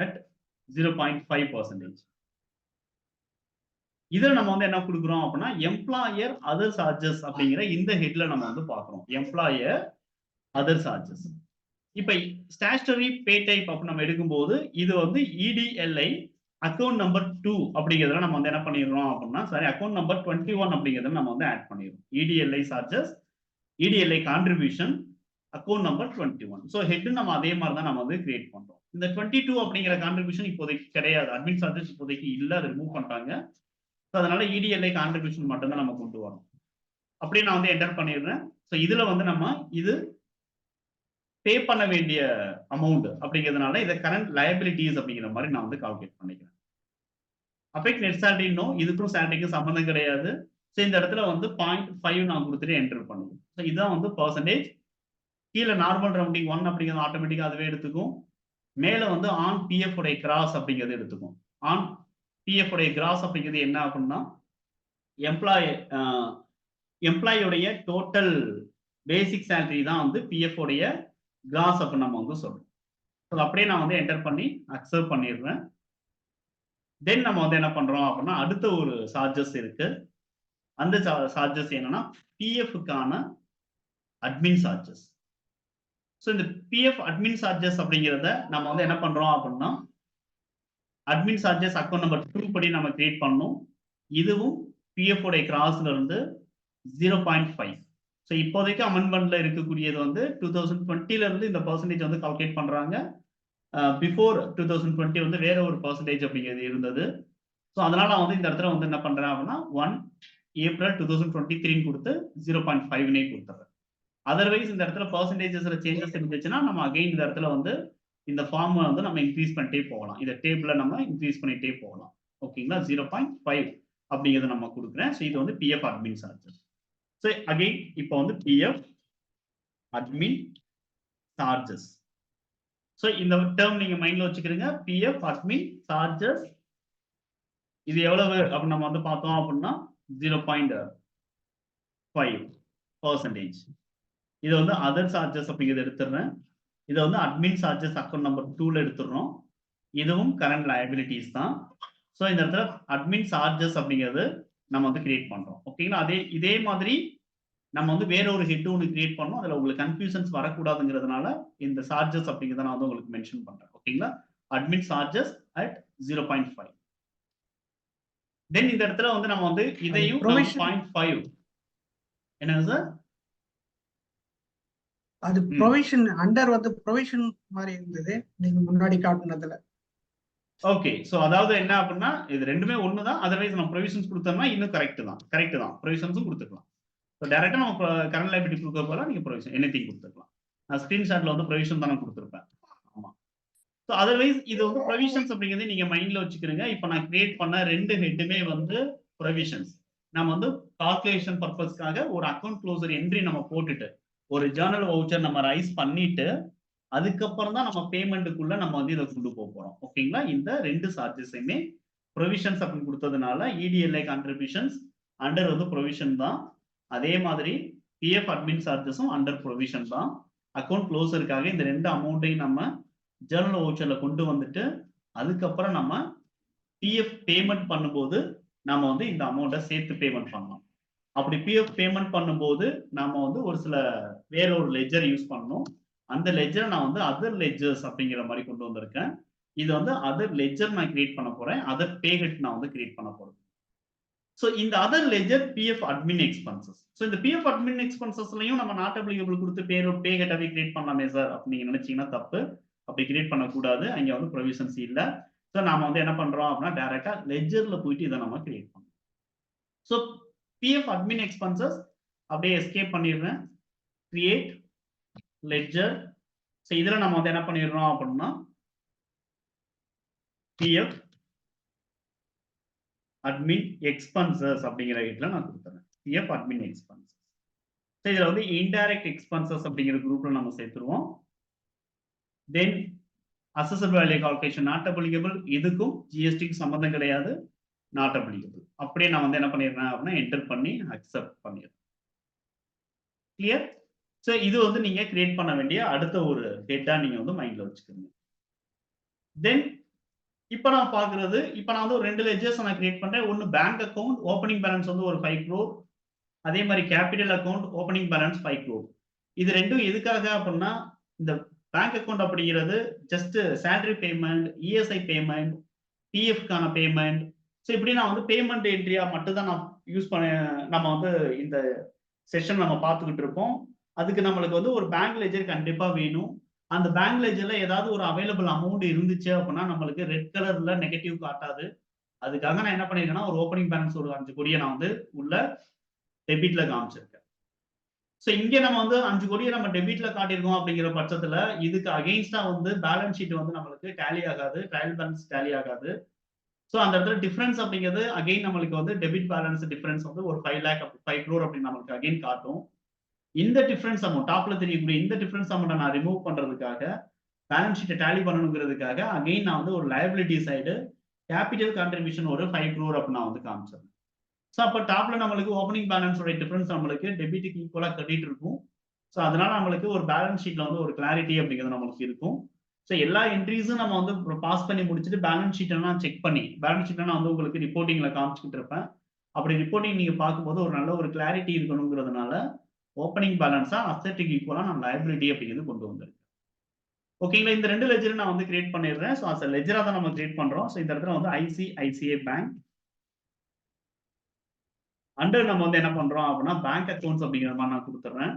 at 0.5%. இதில் நம்ம வந்து என்ன கொடுக்குறோம் அப்படின்னா எம்ப்ளாயர் அதர் சார்ஜஸ் அப்படிங்கிற இந்த ஹெட்ல நம்ம வந்து பார்க்குறோம் எம்ப்ளாயர் அதர் சார்ஜஸ். இப்போ ஸ்டாச்சுட்டரி பே டைப் அப்படி நம்ம எடுக்கும்போது இது வந்து இடிஎல்ஐ அக்கௌண்ட் நம்பர் 2 அப்படிங்கிறதுல நம்ம வந்து என்ன பண்ணிடுறோம் அப்படின்னா சாரி அக்கௌண்ட் நம்பர் 21 அப்படிங்கிறத நம்ம வந்து ஆட் பண்ணிடுறோம். EDLI charges, EDLI contribution, account number 21. So head நம்ம அதே மாதிரி தான் நம்ம வந்து கிரியேட் பண்றோம். இந்த 22 அப்படிங்கிற கான்ட்ரிபியூஷன் இப்போதைக்கு கிடையாது, அட்மின் சார்ஜஸ் இப்போதைக்கு இல்லை, அதை ரிமூவ் பண்ணிட்டாங்க. ஸோ அதனால இடிஎல்ஐ கான்ட்ரிபியூஷன் மட்டும்தான் நம்ம கொண்டு வரோம். அப்படியே நான் வந்து என்டர் பண்ணிடுறேன். ஸோ இதுல வந்து நம்ம இது பே பண்ண வேண்டிய அமௌண்ட் அப்படிங்கிறதுனால இதை கரண்ட் லயபிலிட்டிஸ் அப்படிங்கிற மாதிரி நான் வந்து கால்குலேட் பண்ணிக்கிறேன். அஃபெக்ட் நெட் சேலரி நோ, இதுக்கும் சேலரிக்கும் சம்பந்தம் கிடையாது. ஸோ இந்த இடத்துல வந்து 0.5 நான் கொடுத்துட்டு என்டர் பண்ணுவோம். ஸோ இதுதான் வந்து பர்சன்டேஜ். கீழே நார்மல் ரவுண்டிங் 1 அப்படிங்கிறது ஆட்டோமேட்டிக்கா அதுவே எடுத்துக்கும். மேல வந்து ஆன் பிஎஃப் உடைய கிராஸ் அப்படிங்கிறது எடுத்துக்கும். ஆன் பிஎஃப் உடைய கிராஸ் அப்படிங்கிறது என்ன அப்படின்னா எம்ப்ளாயோடைய டோட்டல் பேசிக் சேலரி தான் வந்து பிஎஃப் உடைய கிராஸ் அப்படின்னு நம்ம வந்து சொல்றோம். அப்படியே நான் வந்து என்டர் பண்ணி அக்செப்ட் பண்ணிடுறேன். தென் நம்ம வந்து என்ன பண்றோம் அப்படின்னா அடுத்த ஒரு சார்ஜஸ் இருக்கு. அந்த சார்ஜஸ் என்னன்னா பிஎஃப்கான அட்மின் சார்ஜஸ். ஸோ இந்த பிஎஃப் அட்மின் சார்ஜஸ் அப்படிங்கிறத நம்ம வந்து என்ன பண்றோம் அப்படின்னா அட்மின் சார்ஜஸ் அக்கௌண்ட் நம்பர் 2 படி நம்ம கிரியேட் பண்ணணும். இதுவும் பிஎஃப் உடைய கிராஸ்ல இருந்து 0.5. ஸோ இப்போதைக்கு அமெண்ட்மெண்ட்ல இருக்கக்கூடியது வந்து 2020ல இருந்து இந்த பர்சன்டேஜ் வந்து கால்குலேட் பண்றாங்க. பிஃபோர் 2020 வந்து வேற ஒரு பர்சன்டேஜ் அப்படிங்கிறது இருந்தது. ஸோ அதனால நான் வந்து இந்த இடத்துல வந்து என்ன பண்றேன் அப்படின்னா 1 April 2023 கொடுத்து 0.5 கொடுத்துறேன். அதர்வைஸ் இந்த இடத்துல பர்சன்டேஜஸ்ல சேஞ்சஸ் இருந்துச்சுன்னா நம்ம அகைன் இந்த இடத்துல வந்து இந்த ஃபார்ம் வந்து நம்ம இன்க்ரீஸ் பண்ணிட்டே போகலாம். இந்த டேபிள நம்ம இன்க்ரீஸ் பண்ணிட்டே போகலாம். ஓகேங்களா? 0.5 அப்படிங்கிறத நம்ம கொடுக்குறேன். ஸோ இது வந்து PF admin charges. So again இப்போ வந்து பிஎஃப் அட்மின் சார்ஜஸ். ஸோ இந்த டேர்ம் நீங்க மைண்ட்ல வச்சுக்கிறீங்க. பிஎஃப் அட்மின் சார்ஜஸ் இது எவ்வளவு அப்படின்னு நம்ம வந்து பார்த்தோம் அப்படின்னா 0.5%. இது வந்து அதர் சார்ஜஸ் அப்படிங்கிறது எடுத்துடுறேன். இதை வந்து அட்மின் சார்ஜஸ் அக்கௌண்ட் நம்பர் 2ல எடுத்துடுறோம். இதுவும் கரண்ட் லயபிலிட்டிஸ் தான். ஸோ இந்த இடத்துல அட்மின் சார்ஜஸ் அப்படிங்கிறது நம்ம வந்து கிரியேட் பண்றோம். ஓகேங்களா? இதே மாதிரி நம்ம வந்து வேற ஒரு ஹெட் ஒன்று கிரியேட் பண்ணோம். அதுல உங்களுக்கு கன்ஃபியூஷன்ஸ் வரக்கூடாதுங்கிறதுனால இந்த சார்ஜஸ் அப்படிங்கிறத நான் வந்து உங்களுக்கு மென்ஷன் பண்றேன். ஓகேங்களா? Admin charges at 0.5. தென் இந்த இடத்துல வந்து நம்ம வந்து இதையும் 0.5 என்னங்க சார்? அது ப்ரொவிஷன் அண்டர் வந்து ப்ரொவிஷன் மாதிரி இருந்தது நீங்க முன்னாடி காட்டுனதுல. ஓகே. சோ அதாவது என்ன அப்படின்னா இது ரெண்டுமே ஒண்ணுதான். அதர்வைஸ் நம்ம ப்ரொவிஷன்ஸ் கொடுத்தோம்னா இன்னும் கரெக்ட் தான். ப்ரொவிஷன்ஸும் கொடுத்துக்கலாம். ஸோ டைரக்டா நம்ம கரண்ட் லைபிலிட்டி கொடுக்க போல நீங்க ப்ரொவிஷன் எனிதிங் கொடுத்துக்கலாம். நான் ஸ்கிரீன்ஷாட்ல வந்து ப்ரொவிஷன் தானே கொடுத்துருப்பேன். ஆமா. ஸோ அதர்வைஸ் இது வந்து ப்ரொவிஷன்ஸ் அப்படிங்கிறது நீங்க மைண்ட்ல வச்சுக்கிறீங்க. இப்போ நான் கிரியேட் பண்ண 2 ஹெட்டுமே வந்து ப்ரொவிஷன்ஸ். நம்ம வந்து கால்குலேஷன் பர்பஸ்க்காக ஒரு அக்கௌண்ட் க்ளோசர் என்ட்ரி நம்ம போட்டுட்டு ஒரு ஜேர்னல் வவுச்சர் நம்ம ரைஸ் பண்ணிட்டு அதுக்கப்புறம் தான் நம்ம பேமெண்ட்டுக்குள்ள நம்ம வந்து இதை கொண்டு போக போறோம். ஓகேங்களா? இந்த 2 சார்ஜஸையுமே ப்ரொவிஷன்ஸ் அப்படின்னு கொடுத்ததுனால இடிஎல்ஐ கான்ட்ரிபியூஷன்ஸ் அண்டர் வந்து ப்ரொவிஷன் தான். அதே மாதிரி பிஎஃப் அட்மின் சார்ஜஸும் அண்டர் ப்ரொவிஷன் தான். அக்கௌண்ட் க்ளோசருக்காக இந்த 2 அமௌண்ட்டையும் நம்ம ஜேர்னல் வவுச்சர்ல கொண்டு வந்துட்டு அதுக்கப்புறம் நம்ம பிஎஃப் பேமெண்ட் பண்ணும்போது நாம வந்து இந்த அமௌண்ட்டை சேர்த்து பேமெண்ட் பண்ணலாம். அப்படி பிஎஃப் பேமெண்ட் பண்ணும்போது நாம வந்து ஒரு சில வேற ஒரு லெஜர் யூஸ் பண்ணணும். அந்த லெஜரை நான் வந்து அதர் லெஜர்ஸ் அப்படிங்கிற மாதிரி கொண்டு வந்திருக்கேன். இது வந்து அதர் லெஜர் நான் கிரியேட் பண்ண போறேன். அதர் பேஹெட் நான் வந்து கிரியேட் பண்ண போறேன். ஸோ இந்த other ledger PF admin expenses. So இந்த பிஎஃப் அட்மின் எக்ஸ்பென்சஸ்லையும் நம்ம நாட் அப்ளிகபிள் கொடுத்து பேஹெட்டாவே கிரியேட் பண்ணலாமே சார் அப்படின்னு நீங்க நினைச்சீங்கன்னா தப்பு. அப்படி கிரியேட் பண்ணக்கூடாது. அங்கே வந்து ப்ரொவிஷன்ஸ் இல்லை. ஸோ நாம வந்து என்ன பண்றோம் அப்படின்னா டைரக்டா லெஜர்ல போயிட்டு இதை நம்ம கிரியேட் பண்ணோம். ஸோ பிஎஃப் அட்மின் எக்ஸ்பென்சஸ் அப்படியே எஸ்கேப் பண்ணிடுறேன். Create ledger. ஸோ இதில் நம்ம வந்து என்ன பண்ணிடுறோம் அப்படின்னா பிஎஃப் அட்மின் எக்ஸ்பென்சஸ் அப்படிங்கிற இடத்துல நான் கொடுத்துறேன். PF admin expenses. ஸோ இதில் வந்து இன்டைரக்ட் எக்ஸ்பென்சஸ் அப்படிங்கிற குரூப்ல நம்ம சேர்த்துருவோம். தென் அசஸபிள் வேல்யூ கால்குலேஷன் நாட் அப்ளிகபிள். இதுக்கும் ஜிஎஸ்டிக்கு சம்மந்தம் கிடையாது. Not applicable. அப்படியே நான் வந்து என்ன பண்ணிடுறேன் அப்படின்னா என்டர் பண்ணி அக்செப்ட் பண்ணிடுறேன். கிளியர்? ஸோ இது வந்து நீங்க கிரியேட் பண்ண வேண்டிய அடுத்த ஒரு ஹெட்டா நீங்க வந்து மைண்ட்ல வச்சுக்கோங்க. தென் இப்போ நான் பாக்குறது இப்போ நான் வந்து ஒரு 2 லெஜர்ஸ் நான் கிரியேட் பண்றேன். ஒன்னு பேங்க் அக்கவுண்ட் ஓப்பனிங் பேலன்ஸ் வந்து ஒரு 5 crore. அதே மாதிரி capital account opening balance 5 crore. இது ரெண்டும் எதுக்காக அப்படின்னா இந்த பேங்க் அக்கவுண்ட் அப்படிங்கிறது just salary payment, ESI payment, பிஎஃப்கான பேமெண்ட். ஸோ இப்படி நான் வந்து பேமெண்ட் என்ட்ரியா மட்டும் தான் நான் யூஸ் பண்ண நம்ம வந்து இந்த செஷன் நம்ம பார்த்துக்கிட்டு இருப்போம். அதுக்கு நம்மளுக்கு வந்து ஒரு பேங்க் லெஜர் கண்டிப்பா வேணும். அந்த பேங்க் லெஜர்ல ஏதாவது ஒரு அவைலபிள் அமௌண்ட் இருந்துச்சு அப்படின்னா நம்மளுக்கு ரெட் கலர்ல நெகட்டிவ் காட்டாது. அதுக்காக நான் என்ன பண்ணிருக்கேன்னா ஒரு ஓப்பனிங் பேலன்ஸ் ஒரு 5 கோடியை நான் வந்து உள்ள டெபிட்ல காமிச்சிருக்கேன். ஸோ இங்க நம்ம வந்து 5 கோடியை நம்ம டெபிட்ல காட்டியிருக்கோம் அப்படிங்கிற பட்சத்துல இதுக்கு அகெயின்ஸ்டா வந்து பேலன்ஸ் ஷீட் வந்து நம்மளுக்கு டேலி ஆகாது, ட்ரையல் பேலன்ஸ் டேலி ஆகாது. ஸோ அந்த இடத்துல டிஃபரன்ஸ் அப்படிங்கிறது அகெயின் நம்மளுக்கு வந்து டெபிட் பேலன்ஸ் டிஃபரன்ஸ் வந்து ஒரு 5 crore அப்படின்னு நம்மளுக்கு அகெயின் காட்டும். இந்த டிஃபரன்ஸ் அமௌண்ட் டாப்ல தெரியக்கூடிய இந்த டிஃபரன்ஸ் அமௌண்ட்டை நான் ரிமூவ் பண்றதுக்காக பேலன்ஸ் ஷீட்டை டேலி பண்ணணுங்கிறதுக்காக அகெயின் நான் வந்து ஒரு லயபிலிட்டி சைடு கேபிட்டல் கான்ட்ரிபியூஷன் ஒரு 5 crore அப்படின்னு நான் வந்து காமிச்சிருந்தேன். ஸோ அப்போ டாப்ல நம்மளுக்கு ஓப்பனிங் பேலன்ஸோட டிஃபரன்ஸ் நம்மளுக்கு டெபிட்டுக்கு ஈக்குவலா கிரெடிட் இருக்கும். ஸோ அதனால நம்மளுக்கு ஒரு பேலன்ஸ் ஷீட்ல வந்து ஒரு கிளாரிட்டி அப்படிங்கிறது நம்மளுக்கு இருக்கும். ஸோ எல்லா என்ட்ரிஸும் நம்ம வந்து பாஸ் பண்ணி முடிச்சுட்டு பேலன்ஸ் ஷீட் எல்லாம் செக் பண்ணி பேலன்ஸ் ஷீட்ல நான் வந்து உங்களுக்கு ரிப்போர்ட்டிங்ல காமிச்சுக்கிட்டு இருப்பேன். அப்படி ரிப்போர்ட்டிங் நீங்க பார்க்கும்போது ஒரு நல்ல ஒரு கிளாரிட்டி இருக்கணுங்கிறதுனால ஓப்பனிங் பேலன்ஸா அசெட்டுக்கு ஈக்குவலா நான் லயபிலிட்டி அப்படிங்கிறது கொண்டு வந்திருக்கேன். ஓகேங்களா? இந்த 2 லெஜர் நான் வந்து கிரியேட் பண்ணிடுறேன். ஸோ அஸ் லெஜரா தான் நம்ம கிரியேட் பண்றோம். ஸோ இந்த இடத்துல வந்து ஐசிஐசிஐ பேங்க் அண்டர் நம்ம வந்து என்ன பண்றோம் அப்படின்னா பேங்க் அக்கௌண்ட்ஸ் அப்படிங்கிற மாதிரி நான் கொடுத்துறேன்.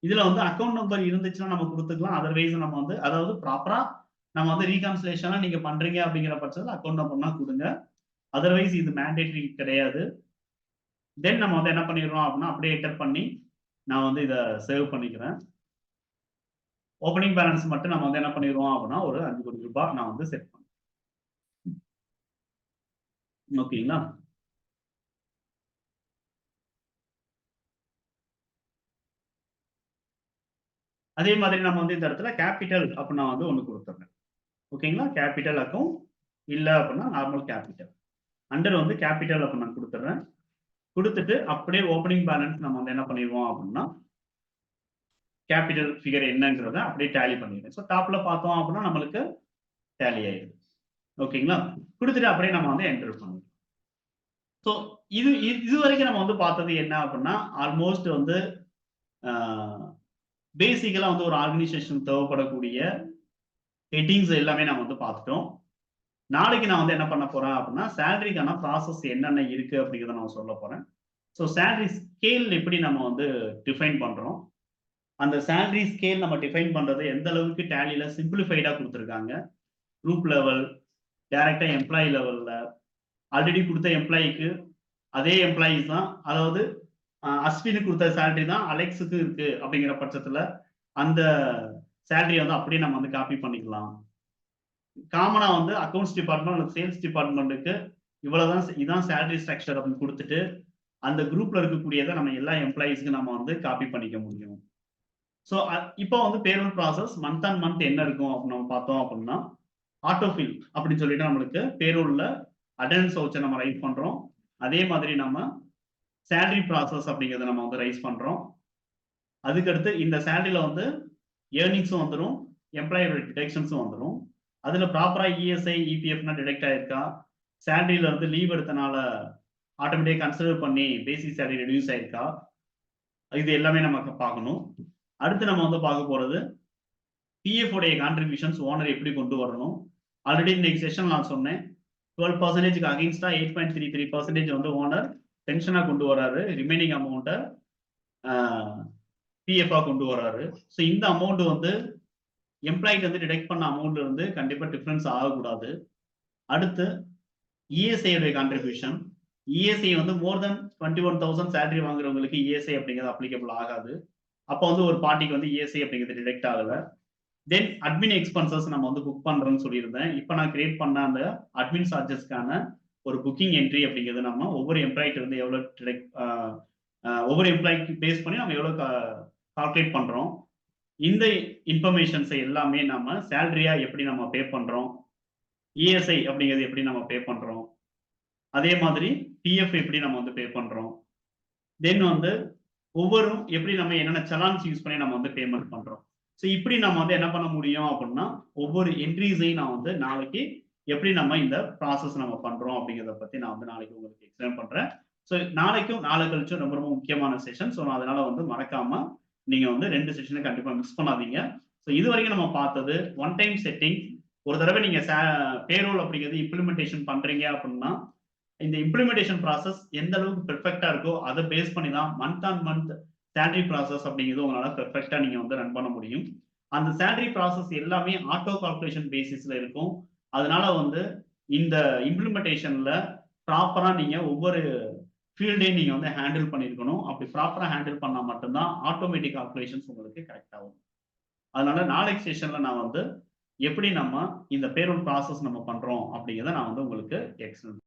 இதுல வந்து அக்கௌண்ட் நம்பர் இருந்துச்சுன்னா நம்ம கொடுத்துக்கலாம். அதர்வைஸ் நம்ம வந்து அதாவது ப்ராப்பரா நம்ம வந்து ரீகான்சிலேஷனா நீங்க பண்றீங்க அப்படிங்கிற பட்சத்தில் அக்கௌண்ட் நம்பர்னா கொடுங்க. அதர்வைஸ் இது மேண்டேட்டரி கிடையாது. தென் நம்ம வந்து என்ன பண்ணிடுறோம் அப்படின்னா அப்படியே என்டர் பண்ணி நான் வந்து இதை சேவ் பண்ணிக்கிறேன். ஓப்பனிங் பேலன்ஸ் மட்டும் நம்ம வந்து என்ன பண்ணிடுவோம் அப்படின்னா ஒரு 5 கோடி ரூபாய் நான் வந்து செட் பண்ணேன். ஓகேங்களா? அதே மாதிரி நம்ம வந்து இந்த இடத்துல கேபிட்டல் அப்படின்னா வந்து ஒன்று கொடுத்துருங்க. ஓகேங்களா? கேபிட்டல் அக்கௌண்ட் இல்லை அப்படின்னா நார்மல் கேபிட்டல். அண்டர் வந்து கேபிட்டல் அப்ப நான் கொடுத்துட்றேன். கொடுத்துட்டு அப்படியே ஓப்பனிங் பேலன்ஸ் நம்ம வந்து என்ன பண்ணிடுவோம் அப்படின்னா கேபிட்டல் ஃபிகர் என்னங்கிறத அப்படியே டேலி பண்ணிடுறேன். ஸோ டாப்ல பார்த்தோம் அப்படின்னா நம்மளுக்கு டேலி ஆயிடுது. ஓகேங்களா? கொடுத்துட்டு அப்படியே நம்ம வந்து என்டர் பண்ணுவோம். ஸோ இது வரைக்கும் நம்ம வந்து பார்த்தது என்ன அப்படின்னா ஆல்மோஸ்ட் வந்து பேசிக்கலா வந்து ஒரு ஆர்கனைசேஷன் தேவைப்படக்கூடிய ஹெட்டிங்ஸ் எல்லாமே நம்ம வந்து பார்த்துட்டோம். நாளைக்கு நான் வந்து என்ன பண்ண போறேன் அப்படின்னா சேலரிக்கான ப்ராசஸ் என்னென்ன இருக்கு அப்படிங்கிறத நான் சொல்ல போறேன். ஸோ சேலரி ஸ்கேல் எப்படி நம்ம வந்து டிஃபைன் பண்றோம், அந்த சேலரி ஸ்கேல் நம்ம டிஃபைன் பண்றது எந்த அளவுக்கு டேலியில சிம்பிளிஃபைடா கொடுத்துருக்காங்க, குரூப் லெவல், டைரக்டா எம்ப்ளாயி லெவல்ல, ஆல்ரெடி கொடுத்த எம்ப்ளாயிக்கு அதே எம்ப்ளாயிஸ் தான், அதாவது அஸ்வினுக்கு கொடுத்த சேலரி தான் அலெக்ஸுக்கு இருக்கு அப்படிங்கிற பட்சத்துல அந்த சேலரியை வந்து அப்படியே நம்ம வந்து காப்பி பண்ணிக்கலாம். காமனா வந்து அக்கௌண்ட்ஸ் டிபார்ட்மெண்ட் அல்லது சேல்ஸ் டிபார்ட்மெண்ட்டுக்கு இவ்வளவுதான் இதான் சேலரி ஸ்ட்ரக்சர் அப்படின்னு கொடுத்துட்டு அந்த குரூப்ல இருக்கக்கூடியதை நம்ம எல்லா எம்ப்ளாயிஸ்க்கு நம்ம வந்து காப்பி பண்ணிக்க முடியும். ஸோ இப்போ வந்து payroll process month and month என்ன இருக்கும் அப்படின்னு நம்ம பார்த்தோம் அப்படின்னா ஆட்டோஃபில் அப்படின்னு சொல்லிட்டு நம்மளுக்கு பேரோல்ல அட்டெண்டன்ஸ் வச்சு நம்ம ரைட் பண்றோம். அதே மாதிரி நம்ம சேலரி ப்ராசஸ் அப்படிங்கிறத நம்ம வந்து ரைஸ் பண்றோம். அதுக்கடுத்து இந்த சேலரியில வந்து ஏர்னிங்ஸும் வந்துடும், எம்ப்ளாயோட டிடெக்ஷன்ஸும் வந்துடும். அதுல ப்ராப்பரா இஎஸ்ஐ இபிஎஃப்னா டிடெக்ட் ஆயிருக்கா, சேலரியில வந்து லீவ் எடுத்தனால ஆட்டோமேட்டிக் கன்சிடர் பண்ணி பேசிக் சேலரி ரெடியூஸ் ஆயிருக்கா, இது எல்லாமே நமக்கு பார்க்கணும். அடுத்து நம்ம வந்து பார்க்க போறது பிஎஃப் உடைய கான்ட்ரிபியூஷன்ஸ் ஓனர் எப்படி கொண்டு வரணும். ஆல்ரெடி இன்னைக்கு செஷன் நான் சொன்னேன் 12% அகைன்ஸ்டா 8.33% வந்து ஓனர் பென்ஷனா கொண்டு வராரு, ரிமைனிங் அமௌண்ட்டை பிஎஃப்ஆ கொண்டு வராரு. ஸோ இந்த அமௌண்ட் வந்து எம்ப்ளாய்க்கு வந்து டிடெக்ட் பண்ண அமௌண்ட்ல இருந்து கண்டிப்பா டிஃபரன்ஸ் ஆகக்கூடாது. அடுத்து இஎஸ்ஐ உடைய கான்ட்ரிபியூஷன், இஎஸ்ஐ வந்து மோர் தென் 21,000 சேலரி வாங்குறவங்களுக்கு இஎஸ்ஐ அப்படிங்கிறது அப்ளிகபிள் ஆகாது. அப்போ வந்து ஒரு பார்ட்டிக்கு வந்து இஎஸ்ஐ அப்படிங்கிறது டிடெக்ட் ஆகல. தென் அட்மின் எக்ஸ்பென்சஸ் நம்ம வந்து புக் பண்றோம்னு சொல்லியிருந்தேன். இப்போ நான் கிரியேட் பண்ண அந்த அட்மின் சார்ஜஸ்க்கான ஒரு புக்கிங் என்ட்ரி அப்படிங்கிறது நம்ம ஒவ்வொரு எம்ப்ளாய்க்கு வந்து எவ்வளோ டிடெக்ட் ஒவ்வொரு எம்ப்ளாய்க்கு பேஸ் பண்ணி நம்ம எவ்வளோ கால்குலேட் பண்றோம். இந்த இன்ஃபர்மேஷன்ஸை எல்லாமே நம்ம சேலரியா எப்படி நம்ம பே பண்றோம், இஎஸ்ஐ அப்படிங்கிறது எப்படி நம்ம பே பண்றோம், அதே மாதிரி பிஎஃப் எப்படி நம்ம வந்து பே பண்றோம், தென் வந்து ஒவ்வொரு எப்படி நம்ம என்னென்ன சலான்ஸ் யூஸ் பண்ணி நம்ம வந்து பேமெண்ட் பண்றோம். ஸோ இப்படி நம்ம வந்து என்ன பண்ண முடியும் அப்படின்னா ஒவ்வொரு என்ட்ரிஸையும் நான் வந்து நாளைக்கு எப்படி நம்ம இந்த ப்ராசஸ் நம்ம பண்றோம் அப்படிங்கிறத பத்தி நான் வந்து நாளைக்கு உங்களுக்கு எக்ஸ்பிளைன் பண்றேன். ஸோ நாளைக்கும் நாளை கழிச்சும் ரொம்ப ரொம்ப முக்கியமான செஷன். ஸோ அதனால வந்து மறக்காம நீங்க வந்து 2 செஷனை கண்டிப்பா மிஸ் பண்ணாதீங்க. ஸோ இது வரைக்கும் நம்ம பார்த்தது ஒன் டைம் செட்டிங். ஒரு தடவை நீங்க பேரோல் அப்படிங்கிறது இம்ப்ளிமெண்டேஷன் பண்றீங்க அப்படின்னா இந்த இம்ப்ளிமெண்டேஷன் ப்ராசஸ் எந்த அளவுக்கு பெர்ஃபெக்டா இருக்கோ அதை பேஸ் பண்ணி தான் month on month salary process அப்படிங்கிறது உங்களால பெர்ஃபெக்டா நீங்க வந்து ரன் பண்ண முடியும். அந்த சேலரி ப்ராசஸ் எல்லாமே ஆட்டோ கால்குலேஷன் பேசிஸ்ல இருக்கும். அதனால வந்து இந்த இம்ப்ளிமெண்டேஷன்ல ப்ராப்பரா நீங்க ஒவ்வொரு ஃபீல்டையும் நீங்க வந்து ஹேண்டில் பண்ணிருக்கணும். அப்படி ப்ராப்பரா ஹேண்டில் பண்ணா மட்டும்தான் ஆட்டோமேட்டிக் கால்குலேஷன்ஸ் உங்களுக்கு கரெக்ட் ஆகும். அதனால நாளைக்கு செஷன்ல நான் வந்து எப்படி நம்ம இந்த பேரோல் ப்ராசஸ் நம்ம பண்றோம் அப்படிங்கிறத நான் வந்து உங்களுக்கு எக்ஸ்பிளைன்